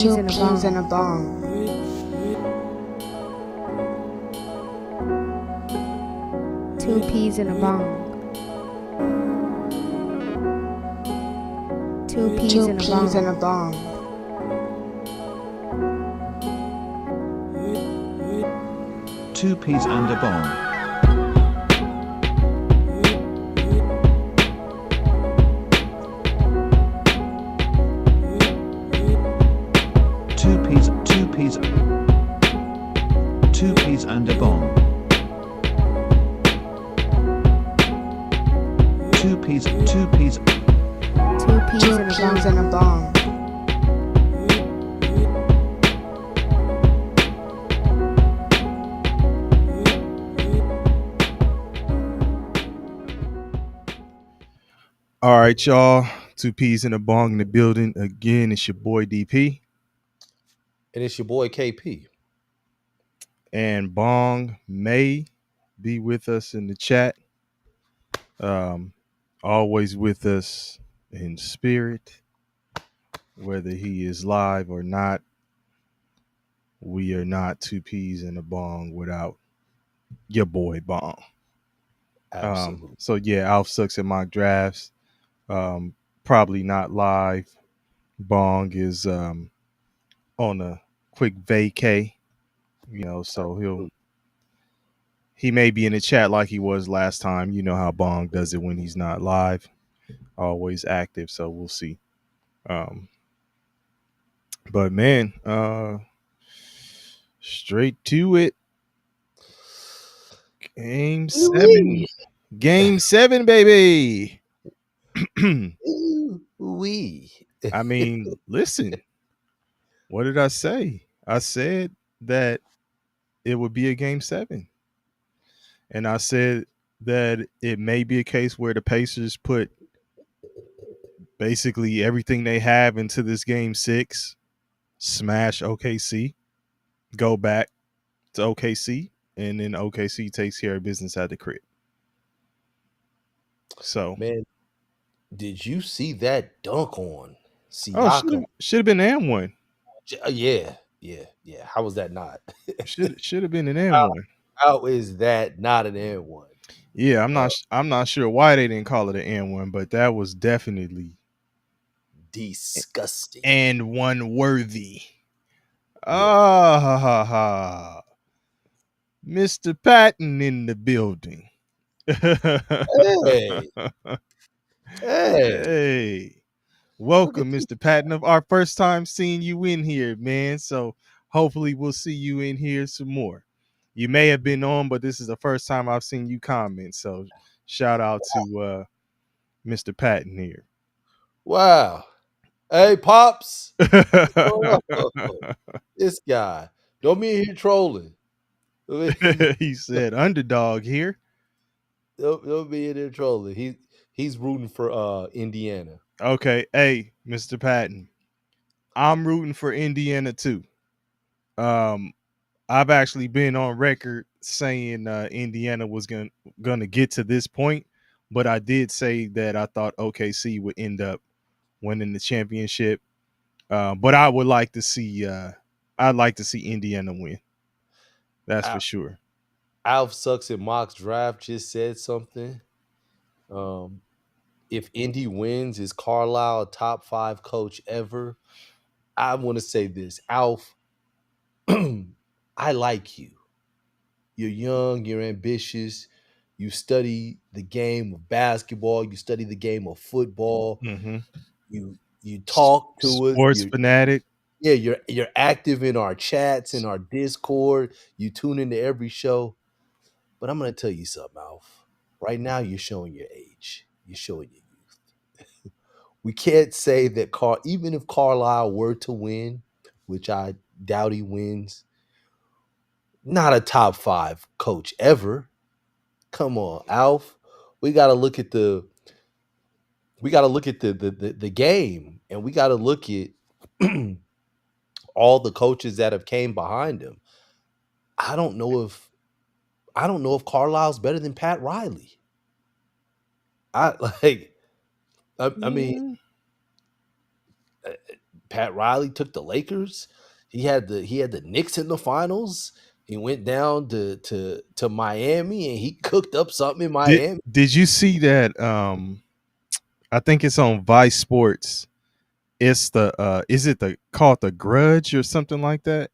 Two peas and a bong. Two peas in a bong. Two peas in a bong. Peas and a bong. Two Peez and a Bong. Two Peez and a Bong. Two Peez Two peas Peas and a bong. All right, y'all. Two Peas in a Bong in the building. Again, it's your boy DP. And it's your boy KP. And Bong may be with us in the chat. Always with us in spirit. Whether he is live or not, we are not Two Peas in a Bong without your boy Bong. Absolutely. So yeah, Alf sucks at mock drafts. Probably not live. Bong is on a quick vacay, so he may be in the chat like he was last time. You know how Bong does it when he's not live, always active. So we'll see. But man, straight to it. Game 7. Game 7, baby. We. I mean, listen, what did I say? I said that it would be a game 7. And I said that it may be a case where the Pacers put basically everything they have into this game 6, smash OKC, go back to OKC, and then OKC takes care of business at the crib. So, Man, did you see that dunk on Siakam? should have been an one. Yeah. How was that not? should have been an and one. How is that not an and one? Yeah, I'm not sure why they didn't call it an and one, but that was definitely disgusting and one worthy. Ah, ha, ha, ha. Mr. Patton in the building. Hey. Hey. Welcome, Mr. Patton. Of our first time seeing you in here, man. So hopefully we'll see you in here some more. You may have been on, but this is the first time I've seen you comment. So shout out to Mr. Patton here. Wow. Hey, Pops. This guy. Don't be here trolling. He said underdog here. Don't be in there trolling. He's rooting for Indiana. Okay. Hey, Mr. Patton. I'm rooting for Indiana too. I've actually been on record saying Indiana was gonna get to this point, but I did say that I thought OKC would end up winning the championship. But I would like to see I'd like to see Indiana win. That's for sure. Alf Sucks at Mock's Draft just said something. If Indy wins, is Carlisle a top 5 coach ever? I want to say this. Alf, I like you. You're young, you're ambitious, you study the game of basketball, you study the game of football, you talk to us. Sports fanatic. Yeah, you're active in our chats, in our Discord. You tune into every show. But I'm going to tell you something, Alf. Right now, you're showing your age. You're showing your youth. We can't say that even if Carlisle were to win, which I doubt he wins, not a top 5 coach ever. Come on, Alf. We got to look at the game, and we got to look at all the coaches that have came behind him. I don't know if Carlisle's better than Pat Riley. I mean, Pat Riley took the Lakers. He had the Knicks in the finals. He went down to Miami and he cooked up something in Did Miami. Did you see that? I think it's on Vice Sports. It's the is it the called the Grudge or something like that?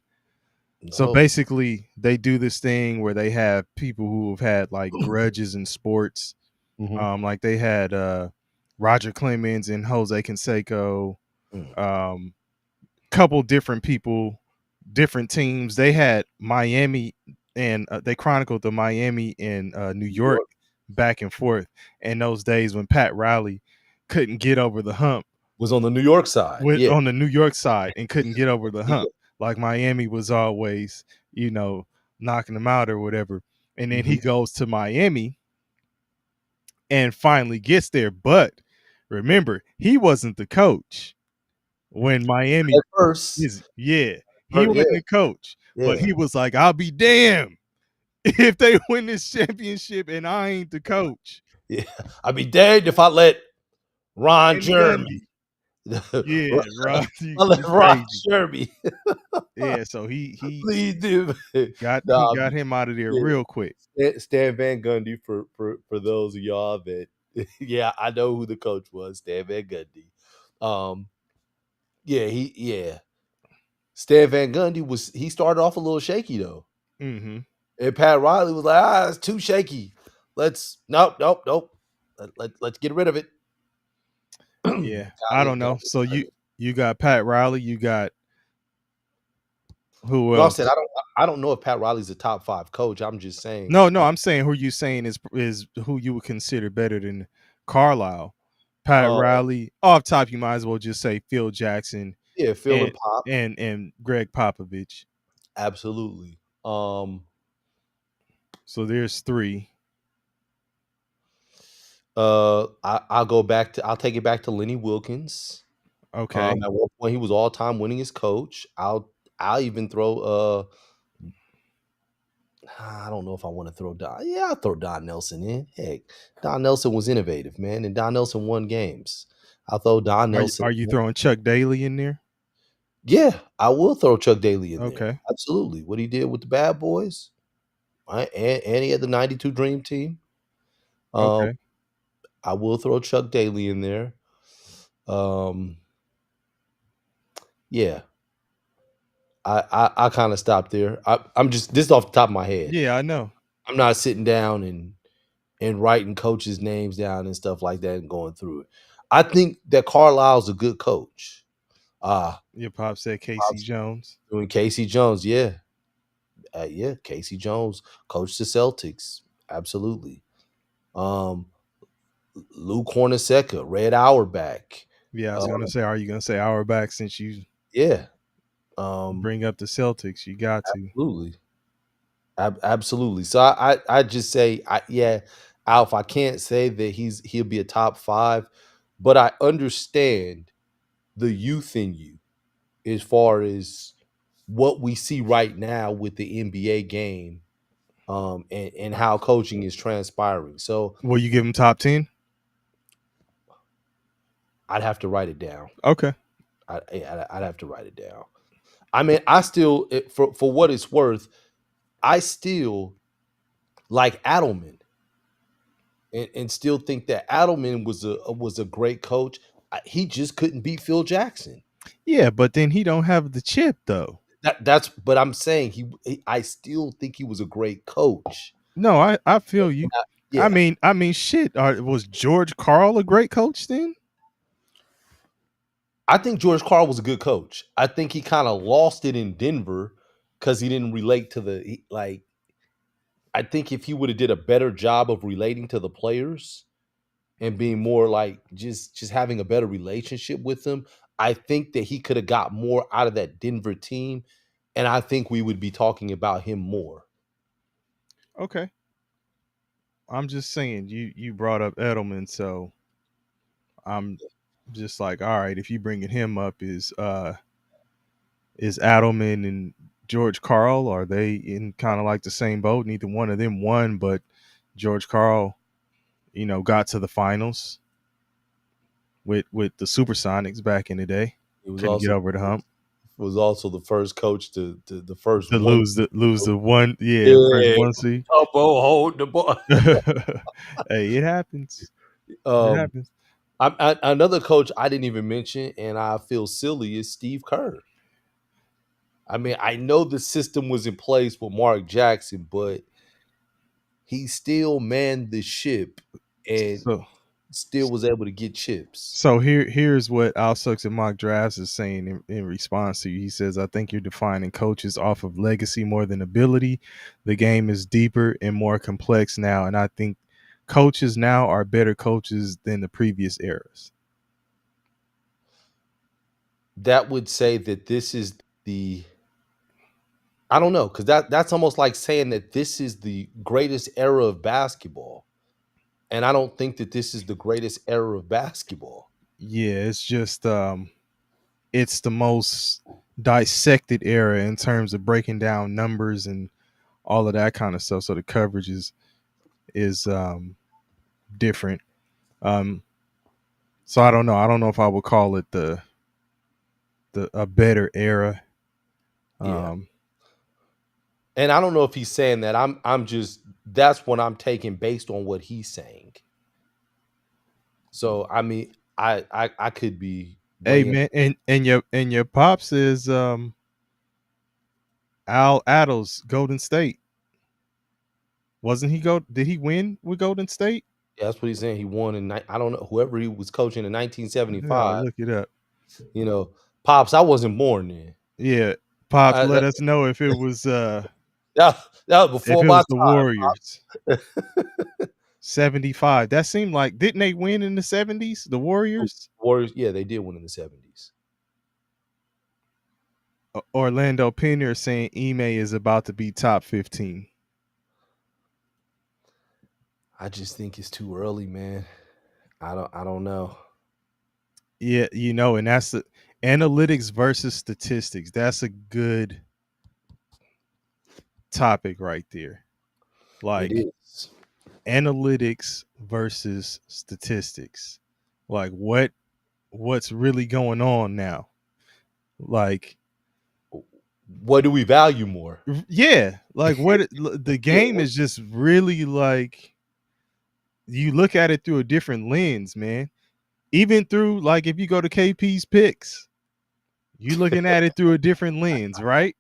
So No. basically, they do this thing where they have people who have had like grudges in sports. Mhm. Like they had Roger Clemens and Jose Canseco. Mm. Um, couple different people, different teams. They had Miami and they chronicled the Miami and New New York York back and forth. And those days when Pat Riley couldn't get over the hump was on the New York side. with Yeah. on the New York side and couldn't get over the Yeah. hump. Like Miami was always, knocking them out or whatever. And then he Mhm. goes to Miami and finally gets there. But remember, he wasn't the coach when Miami At first. he Yeah. wasn't the coach, but Yeah. he was like, I'll be damned if they win this championship and I ain't the coach. Yeah. I'd be danged if I let Ron And Jeremy. Gundy. Yeah, Ron, I let you Ron crazy. Jeremy Yeah, so he lead them. got Nah, him out of there yeah. real quick. Stan Van Gundy for those of y'all that yeah, I know who the coach was, Stan Van Gundy. Um, yeah. Stan Van Gundy he started off a little shaky though. Hmm. And Pat Riley was like, it's too shaky. Nope. Let's get rid of it. Yeah, I don't know. So you got Pat Riley, you got who No, I said else? I don't know if Pat Riley's a top 5 coach. I'm just saying No, I'm saying who you saying is who you would consider better than Carlisle. Pat uh Riley. Off top, you might as well just say Phil Jackson yeah, Phil and and Pop. and Greg Popovich. Absolutely. So there's 3. I'll take it back to Lenny Okay. Wilkens. At one point he was all-time winningest coach. I'll even throw I don't know if I want to throw Don. Yeah, I'll throw Don Nelson in. Heck, Don Nelson was innovative, man, and Don Nelson won games. I'll throw Don Nelson. Are you throwing Chuck Daly in there? Yeah, I will throw Chuck Daly in there. Okay. Absolutely. What he did with the Bad Boys, right? And he had the 92 Dream Team. Um, Okay. I will throw Chuck Daly in there. Um, yeah. I kind of stopped there. I'm just this is off the top of my head. Yeah, I know. I'm not sitting down and writing coaches' names down and stuff like that and going through it. I think that Carlisle's a good coach. Your pop said Casey Pop's Jones. doing Casey Jones, yeah. Casey Jones coached the Celtics. Absolutely. Um, Lou Cornaceka, Red Auerbach. Yeah, I was Uh, gonna say, are you gonna say Auerbach since you yeah. bring up the Celtics? You got to. Absolutely. Absolutely. So I just say Alf, I can't say that he'll be a top 5, but I understand the youth in you as far as what we see right now with the NBA game, and how coaching is transpiring. So Will you give him top 10? I'd have to write it down. Okay. I'd have to write it down. I mean, I still for what it's worth, I still like Adelman and still think that Adelman was a great coach. He just couldn't beat Phil Jackson. Yeah, but then he don't have the chip though. That's but I'm saying I still think he was a great coach. No, I feel you. Yeah. I mean, shit. Was George Karl a great coach then? I think George Karl was a good coach. I think he kind of lost it in Denver because he didn't relate to like. I think if he would have did a better job of relating to the players and being more like just having a better relationship with them, I think that he could have got more out of that Denver team, and I think we would be talking about him more. Okay. I'm just saying you brought up Edelman, so I'm just like, all right, if you bringing him up, is Adelman and George Karl, are they in kind of like the same boat? Neither one of them won, but George Karl, got to the finals with the Supersonics back in the day. He was couldn't get also over the hump. the first coach to the first To one. lose the one, yeah, first Yeah, one seed. Tubbo hold the ball. Hey, it happens. It Um, happens. another coach I didn't even mention, and I feel silly, is Steve Kerr. I mean, I know the system was in place with Mark Jackson, but he still manned the ship and So still was able to get chips. so here's what Al Sucks and Mock Drafts is saying in response to you. He says, I think you're defining coaches off of legacy more than ability. The game is deeper and more complex now, and I think coaches now are better coaches than the previous eras. That would say that this is the I don't know, because that's almost like saying that this is the greatest era of basketball. And I don't think that this is the greatest era of basketball. Yeah, it's just it's the most dissected era in terms of breaking down numbers and all of that kind of stuff. So the coverage is different. Um, so I don't know. I don't know if I would call it the a better era. Yeah. Um, And I don't know if he's saying that. I'm just that's what I'm taking based on what he's saying. So I mean, I could be hey way in. man, and your pops is Al Addles, Golden State. Wasn't he go? Did he win with Golden State? Yeah, that's what he's saying. He won in I don't know whoever he was coaching in Yeah, I'll 1975. look it up. You know, pops, I wasn't born then. Yeah, pops, I, let that, us know if it was that was if before it my was the time. Warriors. 75. That seemed like didn't they win in the 70s? The Warriors? Warriors, yeah, they did win in the 70s. Orlando Pinier saying Ime is about to be top 15. I just think it's too early, man. I don't know. Yeah, and that's the analytics versus statistics. That's a good topic right there. It Like is. analytics versus statistics. Like what's really going on now? Like What do we value more? yeah, like the Yeah, game is just really like you look at it through a different lens, man. Even through like if you go to KP's picks, you looking at it through a different lens, right?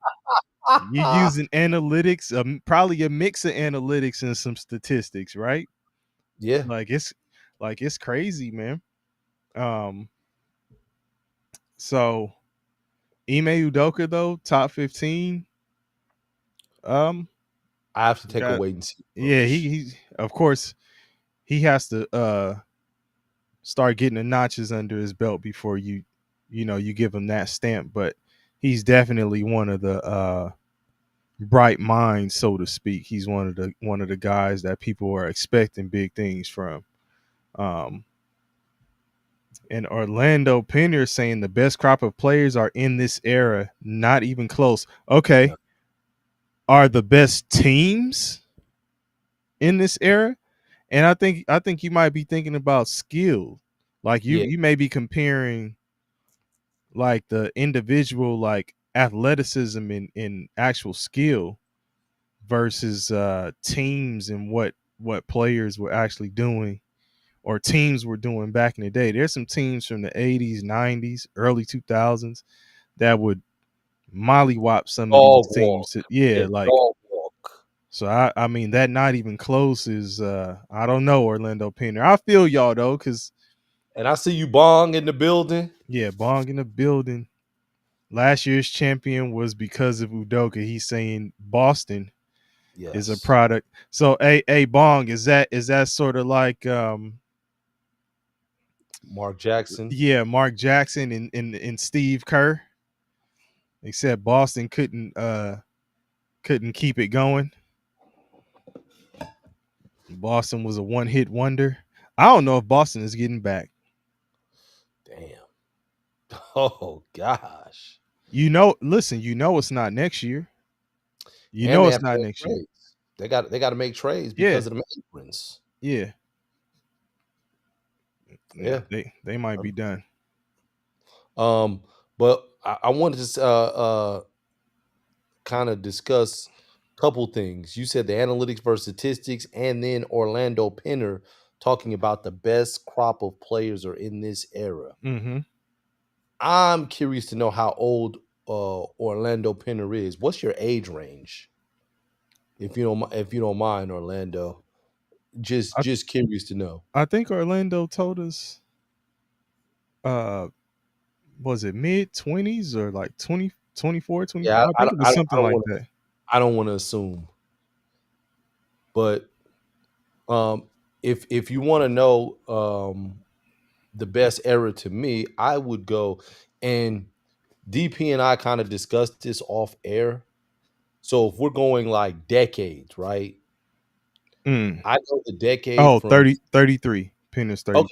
You using analytics, probably a mix of analytics and some statistics, right? yeah. Like it's crazy, man. Um, so Ime Udoka though, top 15. Um, I have to take a got wait and see yeah, approach. he of course he has to start getting the notches under his belt before you give him that stamp, but he's definitely one of the bright minds, so to speak. He's one of the guys that people are expecting big things from. Um, and Orlando Pinier saying the best crop of players are in this era, not even close. Okay, are the best teams in this era? And I think you might be thinking about skill. Like you Yeah. you may be comparing like the individual like athleticism in actual skill versus teams and what players were actually doing or teams were doing back in the day. There's some teams from the 80s, 90s, early 2000s that would mollywop some of these Dog teams. walk. Yeah, Yeah, like dog walk. so I mean that not even close is I don't know Orlando Pinier. I feel y'all though cuz And I see you Bong in the building. yeah, Bong in the building. Last year's champion was because of Udoka. He's saying Boston is a Yes. product. So a Bong, is that sort of like Mark Jackson. yeah, Mark Jackson and Steve Kerr, except Boston couldn't keep it going. Boston was a one-hit wonder. I don't know if Boston is getting back. Damn. Oh gosh. Listen, it's not next year. And they It's have to not make next year. trades. They got to make trades Yeah, because of the aprons. yeah. Yeah, Yeah. they might be done. Um, But I wanted to kind of discuss a couple things. You said the analytics versus statistics, and then Orlando Penner talking about the best crop of players are in this era. Mm-hmm. I'm curious to know how old Orlando Penner is. What's your age range, if you don't mind, Orlando? I, Just curious to know. I think Orlando told us uh was it mid 20s or like 20, 24, 25? Yeah, I think it was something like that. I don't want to assume, but um, if you want to know the best era to me, I would go, and DP and I kind of discussed this off air. So if we're going like decades, right? Mm. I go the decade Oh, from 33. Penner's okay,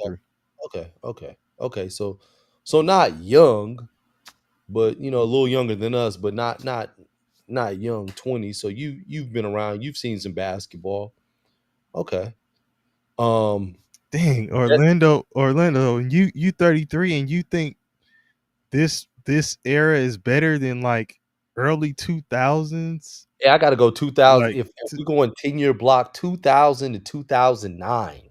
33. okay. So not young, but a little younger than us, but not young 20. So you've been around, you've seen some basketball. Okay. Um Dang, that- Orlando, and you 33 and you think this era is better than like early 2000s? yeah, I gotta go 2000. Like If we're going 10-year block, 2000 to 2009.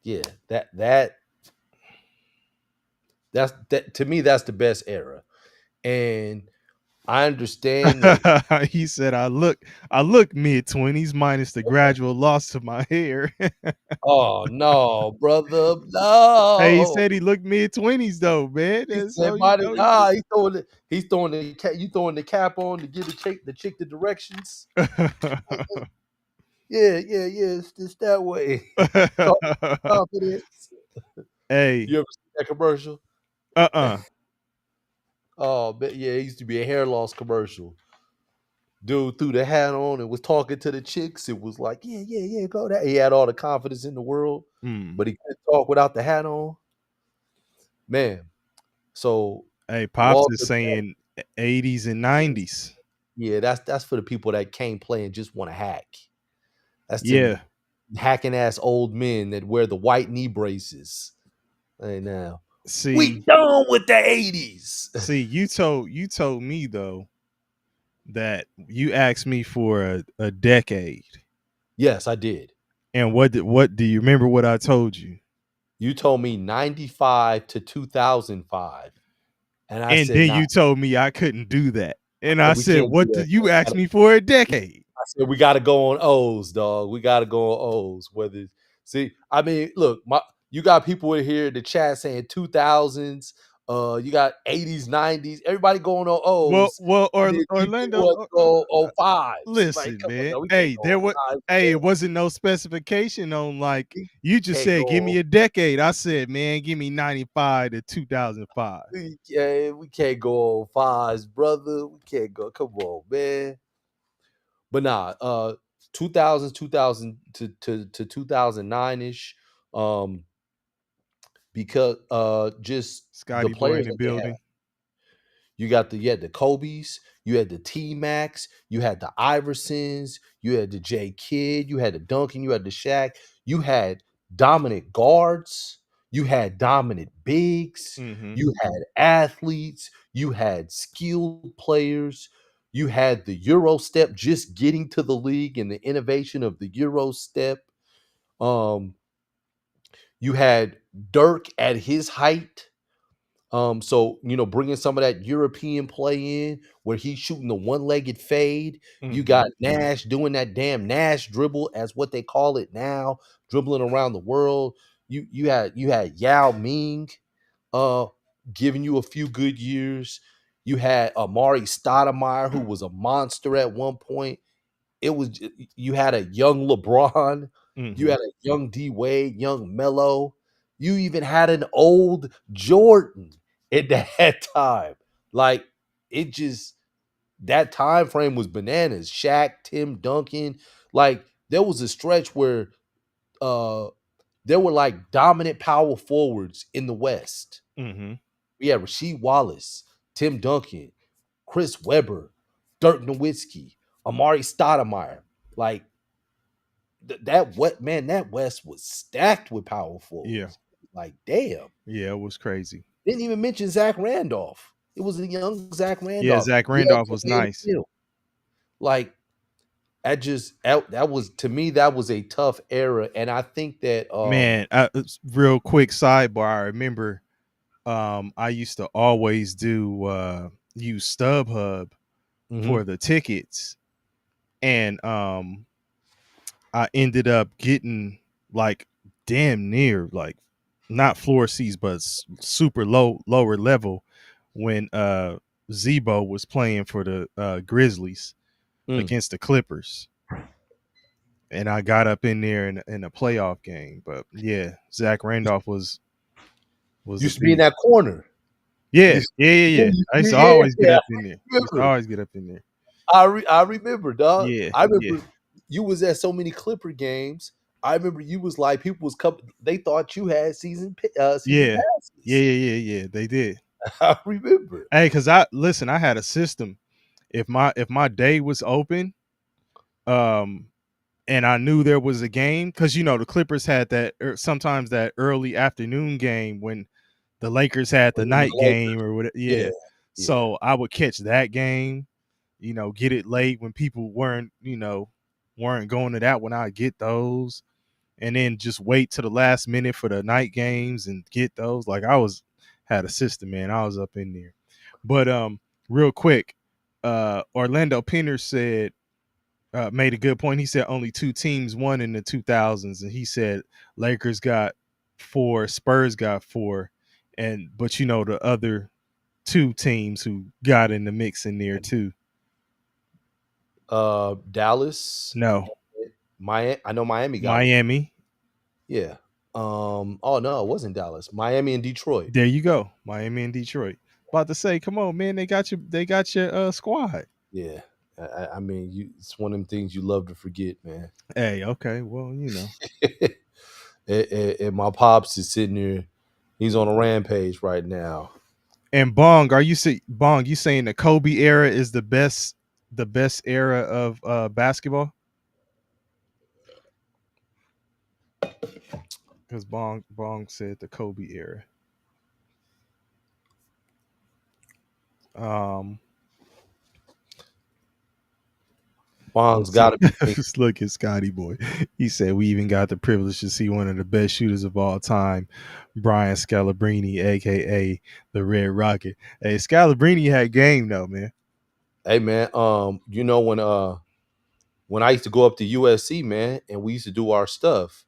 Yeah, that to me, that's the best era. And I understand that. he said I look mid 20s minus the gradual loss to my hair. Oh no, brother, Hey, he no. said he looked mid 20s though, man. He And said, so "Might he's throwing the cap, you throwing the cap on to give the chick the directions." Yeah. It's just that way. Confidence. Hey, You ever seen that commercial? uh-uh. Oh, but yeah, it used to be a hair loss commercial. Dude threw the hat on and was talking to the chicks. It was like, yeah, go that. He had all the confidence in the world, Mm. but he couldn't talk without the hat on. Man, so Hey, Pops is Walter, saying 80s and 90s. yeah, that's for the people that can't play and just want to hack. That's them Yeah. hacking ass old men that wear the white knee braces. Hey now, we See, done with the 80s. see, you told me though that you asked me for a decade. Yes, I did. And what do you remember what I told you? You told me 95 to 2005. And I And said, then nah, you told me I couldn't do that. And I we said, can't do what that. did you ask me for a decade? I said we got to go on O's, dog. We got to go on O's. Whether see, I mean, look, you got people in here in the chat saying 2000s. You got 80s, 90s. Everybody going on Well, O's. well, And or then DP Orlando, wants to go on fives. Like, listen, come on, man. now we can't Hey, go there on was, fives. hey, it wasn't no specification on like We you just can't go said, give on. me a decade. I said, man, give me 95 to 2005. We can't go on fives, brother. We can't go. Come on, man. But nah, 2000 to 2009 ish. Um, because just the Scotty boy in players the that they had. building. You had the Kobe's, you had the T Max, you had the Iversons, you had the J Kidd, you had the Duncan, you had the Shaq, you had dominant guards, you had dominant bigs, Mm-hmm. you had athletes, you had skilled players, you had the Euro step just getting to the league and the innovation of the Euro step. Um, you had Dirk at his height. So bringing some of that European play in where he's shooting the one-legged fade. You Mm-hmm. got Nash doing that damn Nash dribble, as what they call it now, dribbling around the world. You had Yao Ming uh giving you a few good years. You had Amari Stoudemire, who was a monster at one point. You had a young LeBron, you Mm-hmm. had a young D Wade, young Melo. You even had an old Jordan at that time. Like, it just, that time frame was bananas. Shaq, Tim Duncan, like there was a stretch where uh there were like dominant power forwards in the West. Mm-hmm. We had Rasheed Wallace, Tim Duncan, Chris Webber, Dirk Nowitzki, Amari Stoudemire. Like, that West was stacked with power Yeah. forwards. Like, damn. Yeah, it was crazy. Didn't even mention Zach Randolph. It was a young Zach Yeah, Randolph. Zach He Randolph also was made a nice. kill. Like that was, to me, that was a tough era, and I think that Man, real quick sidebar. I remember I used to always do use StubHub mhm. for the tickets, and I ended up getting like damn near like not floor seats but super lower level when Zebo was playing for the Grizzlies Mm. against the Clippers, and I got up in there in a playoff game. But yeah, Zach Randolph was a Used to be in beast. that corner. Yeah, Used yeah, yeah, yeah. I used to yeah, always get yeah, up I in there. Used to remember. always get up in there. I remember, dog. Yeah, I yeah, remember you was at so many Clipper games. I remember you was like, people was coming. They thought you had season yeah, yeah, passes. yeah, yeah, yeah. They did. I remember. Hey, because I listen, I had a system. If my day was open, um, and I knew there was a game, because the Clippers had that sometimes that early afternoon game when the Lakers had the With night the Lakers. game or whatever. Yeah, Yeah, yeah. so I would catch that game. Get it late when people weren't going to that one. I'd get those, and then just wait to the last minute for the night games and get those. Like I was had a system, man. I was up in there. But real quick, Orlando Pinner said made a good point. He said only two teams won in the 2000s, and he said Lakers got four, Spurs got four, and but the other two teams who got in the mix in there too. Dallas, No, Miami. I know Miami got one. Miami. Yeah. Oh no, it wasn't Dallas. Miami and Detroit. There you go, Miami and Detroit. About to say, come on, man, they got you. They got your squad. Yeah. I mean, it's one of them things you love to forget, man. Hey, okay, well, And my pops is sitting there. He's on a rampage right now. And Bong, Bong? You saying the Kobe era is the best era of basketball? Because Bong said the Kobe era. Um, Bong's let's got see. to be thinking, Just look at Scotty Boy. He said we even got the privilege to see one of the best shooters of all time, Brian Scalabrine, aka the Red Rocket. Hey, Scalabrine had game though, man. hey man, when I used to go up to USC, man, and we used to do our stuff,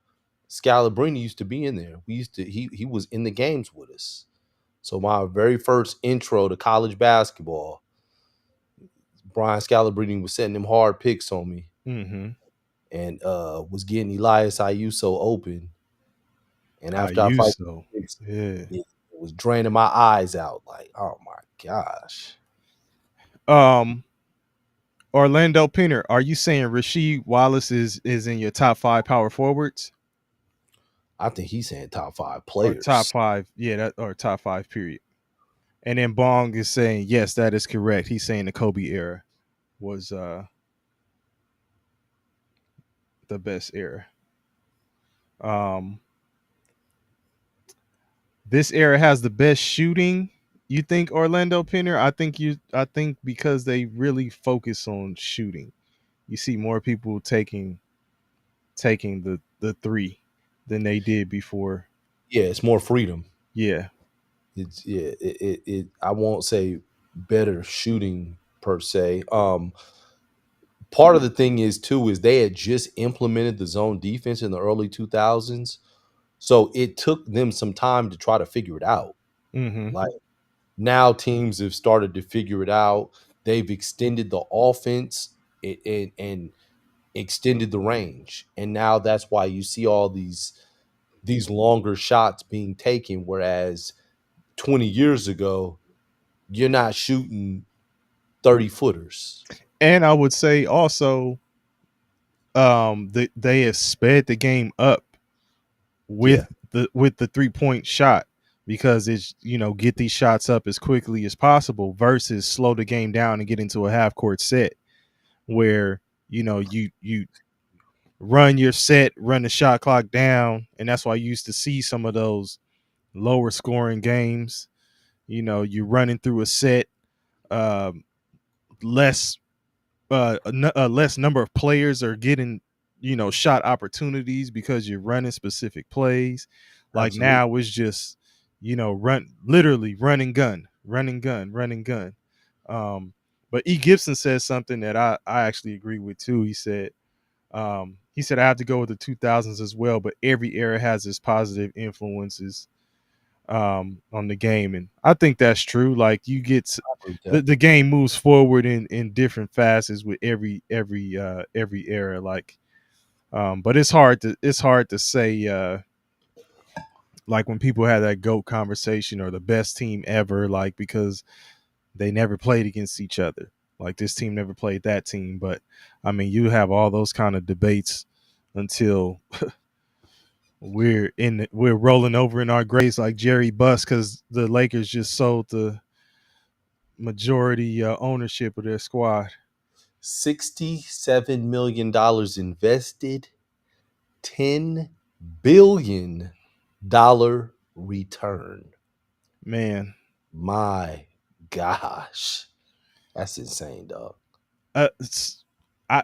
Scalabrini used to be in there. He was in the games with us. So my very first intro to college basketball, Brian Scalabrini was setting them hard picks on me, Mm-hmm. and was getting Elias Ayuso open. And I after I used fight, so. it Yeah. was draining my eyes out. Like, oh my gosh. Um, Orlando Pinner, are you saying Rasheed Wallace is in your top five power forwards I think he's saying top five or top players. five? Yeah, that or top five period. And then Bong is saying yes, that is correct. He's saying the Kobe era was the best era. Um, this era has the best shooting. You think Orlando Pinner? I think because they really focus on shooting. You see more people taking the three than they did before. Yeah, it's more freedom. Yeah. It's yeah, it I won't say better shooting per se. Part of the thing is too is they had just implemented the zone defense in the early 2000s. So it took them some time to try to figure it out. Mm-hmm. Like now teams have started to figure it out. They've extended the offense and extended the range. And now that's why you see all these longer shots being taken, whereas 20 years ago, you're not shooting 30 footers. And I would say also, they have sped the game up Yeah. with the 3-point shot because it's get these shots up as quickly as possible versus slow the game down and get into a half court set where you run your set, run the shot clock down, and that's why you used to see some of those lower scoring games. You're running through a set, um, less less number of players are getting shot opportunities because you're running specific plays. Like Absolutely. now it's just run literally running gun. um but E Gibson says something that I actually agree with too. He said I have to go with the 2000s as well, but every era has its positive influences on the game, and I think that's true. Like you get I agree with that. the game moves forward in different facets with every era. Like but it's hard to say like when people have that GOAT conversation or the best team ever, like because they never played against each other. Like this team never played that team. But I mean, you have all those kind of debates until we're rolling over in our graves like Jerry Buss because the Lakers just sold the majority ownership of their squad. $67 million invested, $10 billion return. Man, My gosh. That's insane, dog. it's, I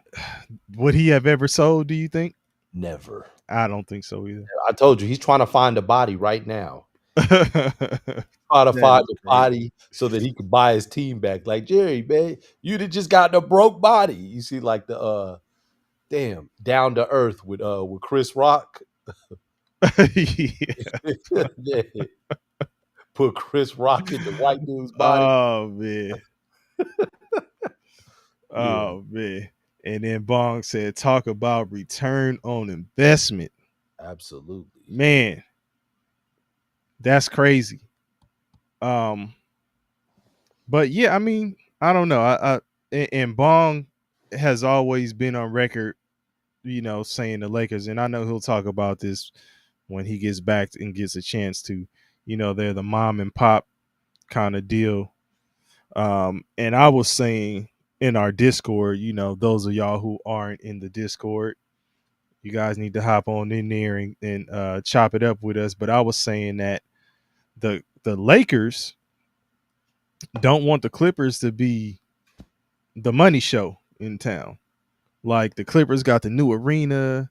would he have ever sold? Do you think? Never. I don't think so either. I told you he's trying to find a body right now. That Trying to find is a crazy. body so that he could buy his team back. Like Jerry, man, you'd have just gotten a broke body. You see, like the damn Down to Earth with Chris Rock. Yeah. Yeah. Put Chris Rock in the white dude's body. Oh man. Yeah, Oh man. And then Bong said, talk about return on investment. absolutely. Man, that's crazy. Um, but yeah, I mean, I don't know. And Bong has always been on record, saying the Lakers, and I know he'll talk about this when he gets back and gets a chance to. They're the mom and pop kind of deal. And I was saying in our Discord, those of y'all who aren't in the Discord, you guys need to hop on in there and chop it up with us. But I was saying that the Lakers don't want the Clippers to be the money show in town. Like the Clippers got the new arena,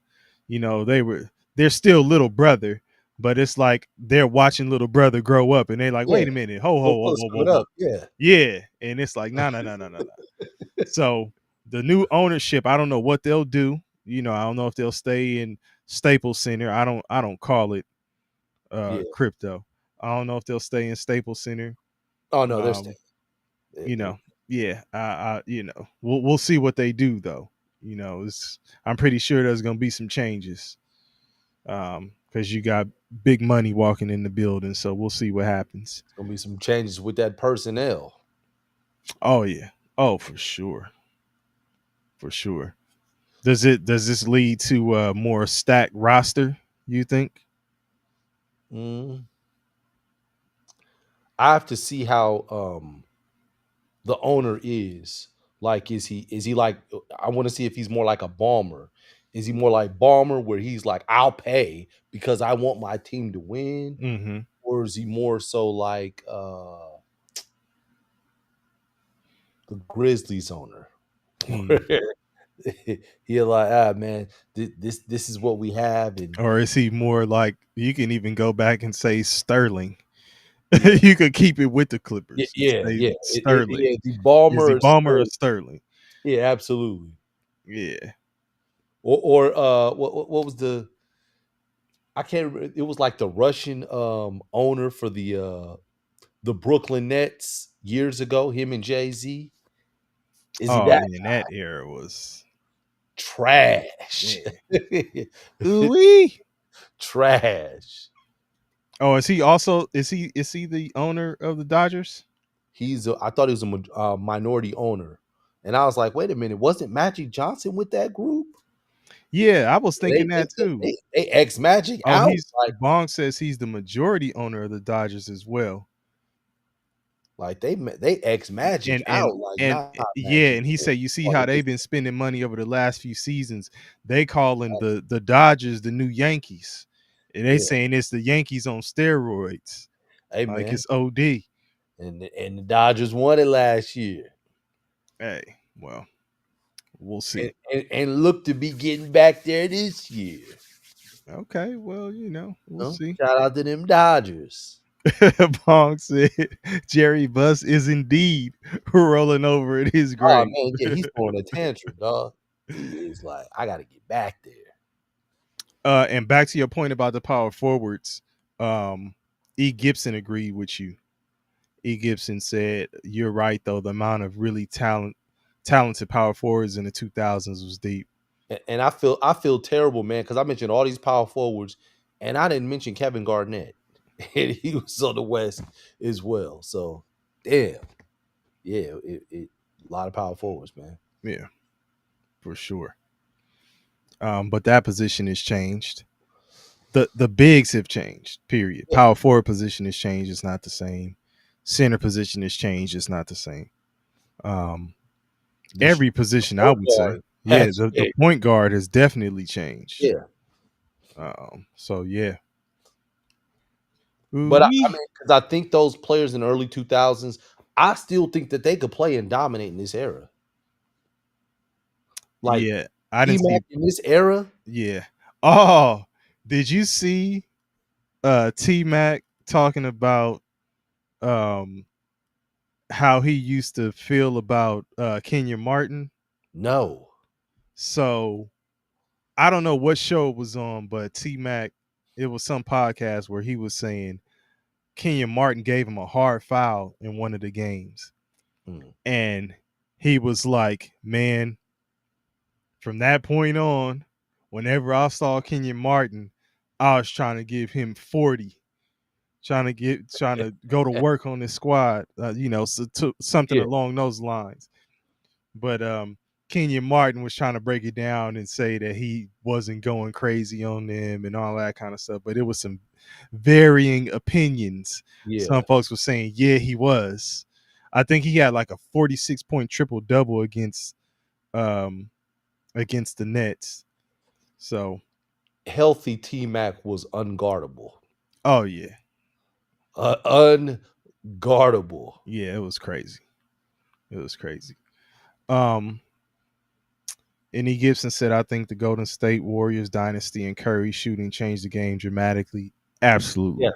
they're still little brother, but it's like they're watching little brother grow up, and they're like, Yeah. wait a minute, ho Go ho whoa close, whoa give whoa it whoa, up. Yeah. yeah, and it's like no no no no no no. So the new ownership, I don't know what they'll do. I don't know if they'll stay in Staples Center. I don't call it Yeah. crypto. I don't know if they'll stay in Staples Center. Oh no, they're Um, staying. They- you they- know, yeah, we'll see what they do though. I'm pretty sure there's gonna be some changes because you got big money walking in the building, so we'll see what happens. It's gonna be some changes with that personnel. Oh yeah, oh for sure, for sure. Does this lead to a more stacked roster? You think? Mm. I have to see how the owner is. Like, is he like? I want to see if he's more like a bomber. Is he more like bomber where he's like, I'll pay because I want my team to win, Mm-hmm. or is he more so like the Grizzlies owner? Hmm. He like, ah man, this is what we have, and Or is he more like you can even go back and say Sterling? yeah, You could keep it with the yeah, Clippers and yeah, say yeah. Sterling. Yeah, the Is bomber he or Bomber or Sterling. Sterling? Yeah, absolutely. Yeah. Or what was the I can't remember. It was like the Russian owner for the Brooklyn Nets years ago, him and Jay-Z. Is he Oh that man, that era was trash? man. Ooh-wee. Trash. Oh, is he the owner of the Dodgers? I thought he was a minority owner. And I was like, wait a minute, wasn't Magic Johnson with that group? Yeah, I was They thinking they that they, too. they, they ex Magic Oh, out. he's Bong says he's the majority owner of the Dodgers as well. Like they ex Magic And and out. Like, and nah, yeah, Magic. and he Yeah, said you see part how of this. they've been spending money over the last few seasons. They calling the Dodgers the new Yankees. And they Yeah. saying it's the Yankees on steroids. Hey Like man. it's OD. and the Dodgers won it last year, Hey, well, we'll see. and look to be getting back there this year. Okay, well, we'll see. Shout out to them Dodgers. Bong said Jerry Buss is indeed rolling over in his Oh grave. man, yeah, he's throwing a tantrum, dog. He is like, I got to get back there. And back to your point about the power forwards, um, E. Gibson agreed with you. E. Gibson said, "You're right, though. The amount of really talented power forwards in the 2000s was deep." And I feel terrible, man, because I mentioned all these power forwards, and I didn't mention Kevin Garnett, and he was on the West as well. So, damn, yeah, a lot of power forwards, man. Yeah, for sure. But that position has changed. The bigs have changed. Period. Yeah, Power forward position has changed. It's not the same. Center position has changed. It's not the same. Um, the every position, I point would say. guard Yeah, has the changed. point guard has definitely changed. Yeah, So yeah. but I Ooh-wee. mean, because I think those players in the early 2000s, I still think that they could play and dominate in this era. Like Yeah, I didn't T-Mac see. in this era, Yeah. Oh, did you see T Mac talking about um how he used to feel about Kenya Martin? no, So I don't know what show it was on, but T Mac, it was some podcast where he was saying Kenya Martin gave him a hard foul in one of the games. Mm. And he was like, man, from that point on, whenever I saw Kenyon Martin, I was trying to give him 40, trying to go to work on this squad, something Yeah, along those lines. But Kenyon Martin was trying to break it down and say that he wasn't going crazy on them and all that kind of stuff. But it was some varying opinions. yeah. Some folks were saying, yeah, he was. I think he had like a 46-point triple double um against the Nets. So, Healthy T-Mac was unguardable. oh yeah, Unguardable. yeah, it was crazy. It was crazy. Um, and E. Gibson said, "I think the Golden State Warriors dynasty and Curry shooting changed the game dramatically." Absolutely, Yes.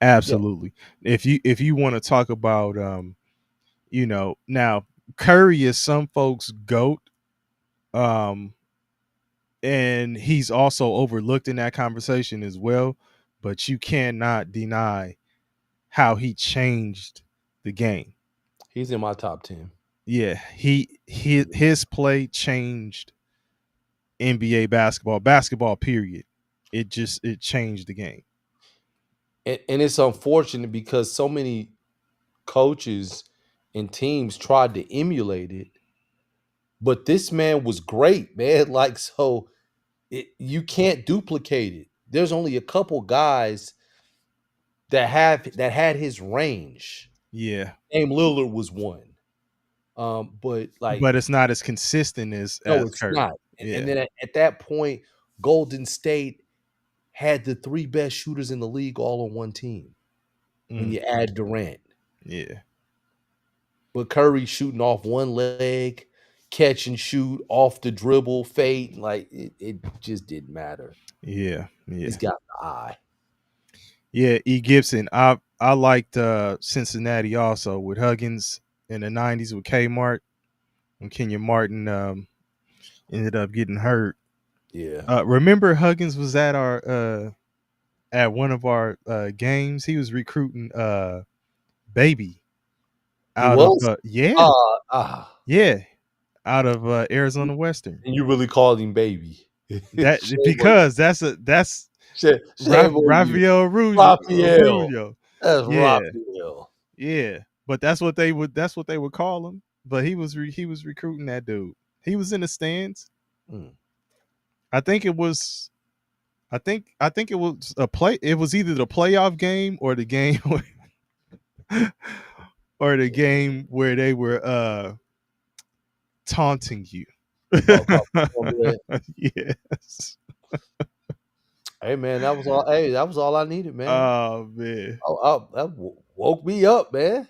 Yeah. absolutely. If you want to talk about, now Curry is some folks' goat, um, and he's also overlooked in that conversation as well. But you cannot deny how he changed the game. He's in my top 10. Yeah, his play changed NBA basketball period. It changed the game. And it's unfortunate because so many coaches and teams tried to emulate it, but this man was great, man. Like, so you can't duplicate it. There's only a couple guys that had his range. Yeah, Dame Lillard was one. But like, but it's not as consistent as no, as it's Curry. not. And Yeah. then at that point, Golden State had the three best shooters in the league all on one team when Mm, you add Durant. yeah. But Curry shooting off one leg, catch and shoot, off the dribble, fade. Like, it just didn't matter. Yeah. He's Yeah. got the eye. Yeah. E. Gibson. I liked Cincinnati also with Huggins in the '90s with Kmart when Kenya Martin ended up getting hurt. Yeah. Remember Huggins was at one of our games. He was recruiting Baby He out of was? yeah, Ah, ah. yeah, out of Arizona Western. And you really called him baby. That Shame on because that's shame on you. Rafael Raphael. Rubio. That's Yeah, Raphael. yeah. But that's what they would call him. But he was recruiting that dude. He was in the stands. Mm. I think it was I think it was a play. It was either the playoff game or the game or the game where they were taunting you. Oh, cornbread. Yes. Hey man, that was all. Hey, that was all I needed, man. Oh man. That woke me up, man.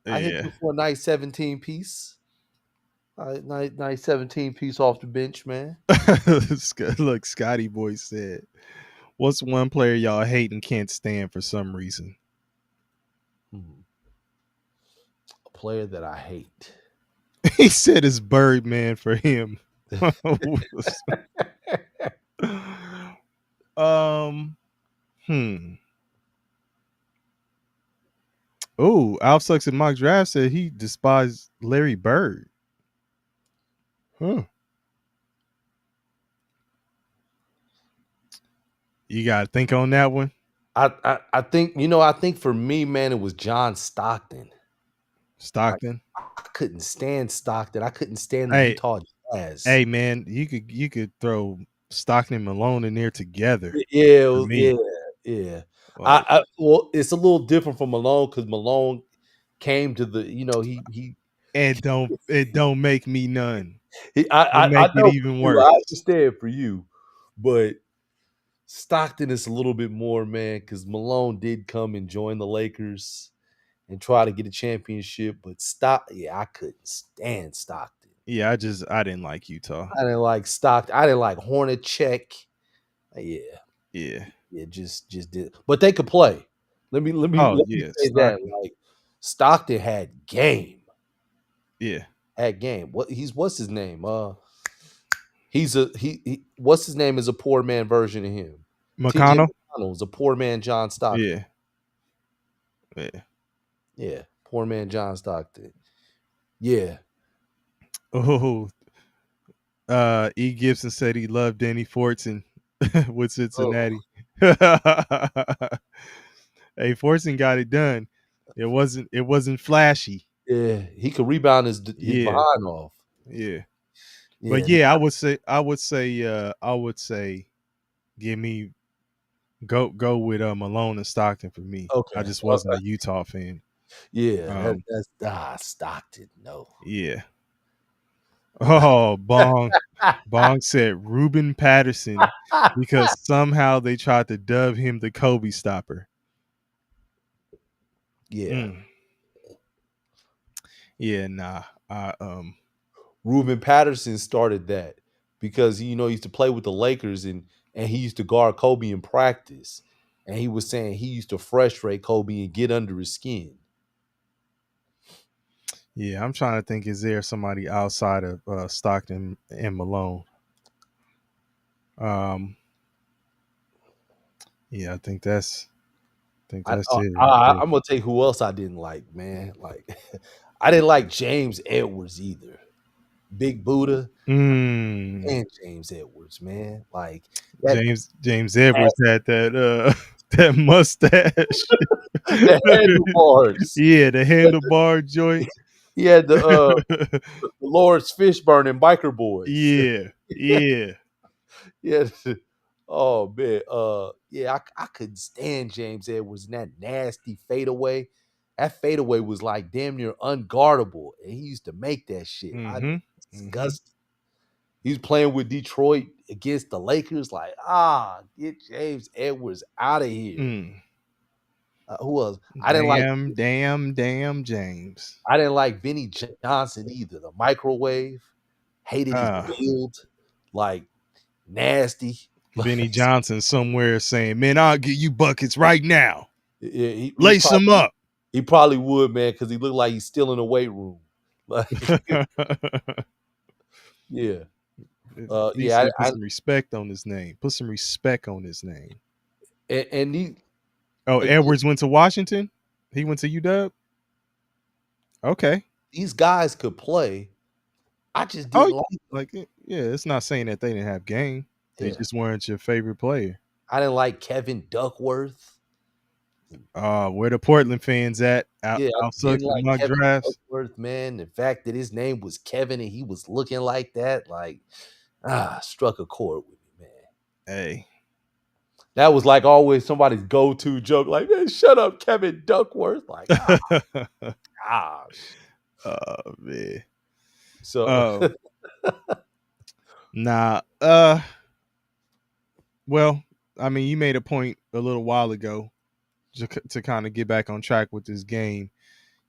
I hit Yeah. you for a nice 17 piece. Nice 17 piece off the bench, man. Look, Scotty Boy said, "What's one player y'all hate and can't stand for some reason?" Hmm. A player that I hate. He said it's Birdman for him. um. Hmm. Oh, Alf Sucks and Mock Draft said he despised Larry Bird. Huh. You got to think on that one. I think I think for me, man, it was John Stockton. Like Stockton. I couldn't stand Stockton. I couldn't stand the Hey, Utah Jazz. hey, man, you could throw Stockton and Malone in there together Yeah, for yeah, me. yeah. Like, Well, it's a little different from Malone because Malone came to the, it don't make me none. he It I make it know for even you, I worse. understand for you, but Stockton is a little bit more, man, because Malone did come and join the Lakers and try to get a championship, but I couldn't stand Stockton. Yeah, I didn't like Utah. I didn't like Stockton. I didn't like Hornacek. Yeah, Yeah. yeah, just did. But they could play. Oh Let me yeah, say that. Stockton. Like Stockton had game. Yeah. Had game. What's his name? He's a he what's his name is a poor man version of him. TJ McConnell. McConnell is a poor man John Stockton. Yeah. Yeah. Yeah, poor man John Stockton. Yeah. Oh, E. Gibson said he loved Danny Fortson with Oh, Cincinnati. Hey, Fortson got it done. It wasn't flashy. yeah. He could rebound his Yeah, behind off. yeah. But Yeah. yeah, I would say give me go with Malone and Stockton for me. I Okay. just wasn't a Utah fan. Yeah, Um, that's Stockton. No. yeah. Oh, Bong said Ruben Patterson because somehow they tried to dub him the Kobe stopper. Yeah. Mm. Yeah, nah. I Ruben Patterson started that because he used to play with the Lakers and he used to guard Kobe in practice. And he was saying he used to frustrate Kobe and get under his skin. yeah, I'm trying to think. Is there somebody outside of Stockton and Malone? Um, yeah, I think that's it right there. I'm gonna tell you who else I didn't like, man. Like I didn't like James Edwards either. Big Buddha Mm, and James Edwards, man. Like that James Edwards had that that mustache. the handlebars. Yeah, the handlebar joint. He had the Lawrence Fishburne and Biker Boys. Yeah, yeah. Yeah. Oh man. Yeah, I couldn't stand James Edwards and that nasty fadeaway. That fadeaway was like damn near unguardable. And he used to make that shit. I Mm-hmm. Mm-hmm. disgusted. He's playing with Detroit against the Lakers. Like, get James Edwards out of here. Mm. Who else? Damn, James. I didn't like Vinny Johnson either. The microwave. Hated his Uh, build. Like nasty. Vinny Johnson somewhere saying, "Man, I'll give you buckets right now. Yeah, Lace them up." he probably would, man, because he looked like he's still in the weight room. Like, yeah, He yeah, said, "Put some respect on his name. Put some respect on his name." and he Oh, again, Edwards went to Washington. He went to UW. Okay. these guys could play. I just Oh, didn't like. like yeah, it's not saying that they didn't have game. They Yeah, just weren't your favorite player. I didn't like Kevin Duckworth. Where the Portland fans at? Yeah, I Out didn't sucks in like mock Kevin drafts. Duckworth, man. The fact that his name was Kevin and he was looking like that, like, struck a chord with me, man. Hey. That was like always somebody's go-to joke, like, man, shut up, Kevin Duckworth. Like, gosh. Oh man. So Oh. Nah. Well, I mean, you made a point a little while ago to kind of get back on track with this game.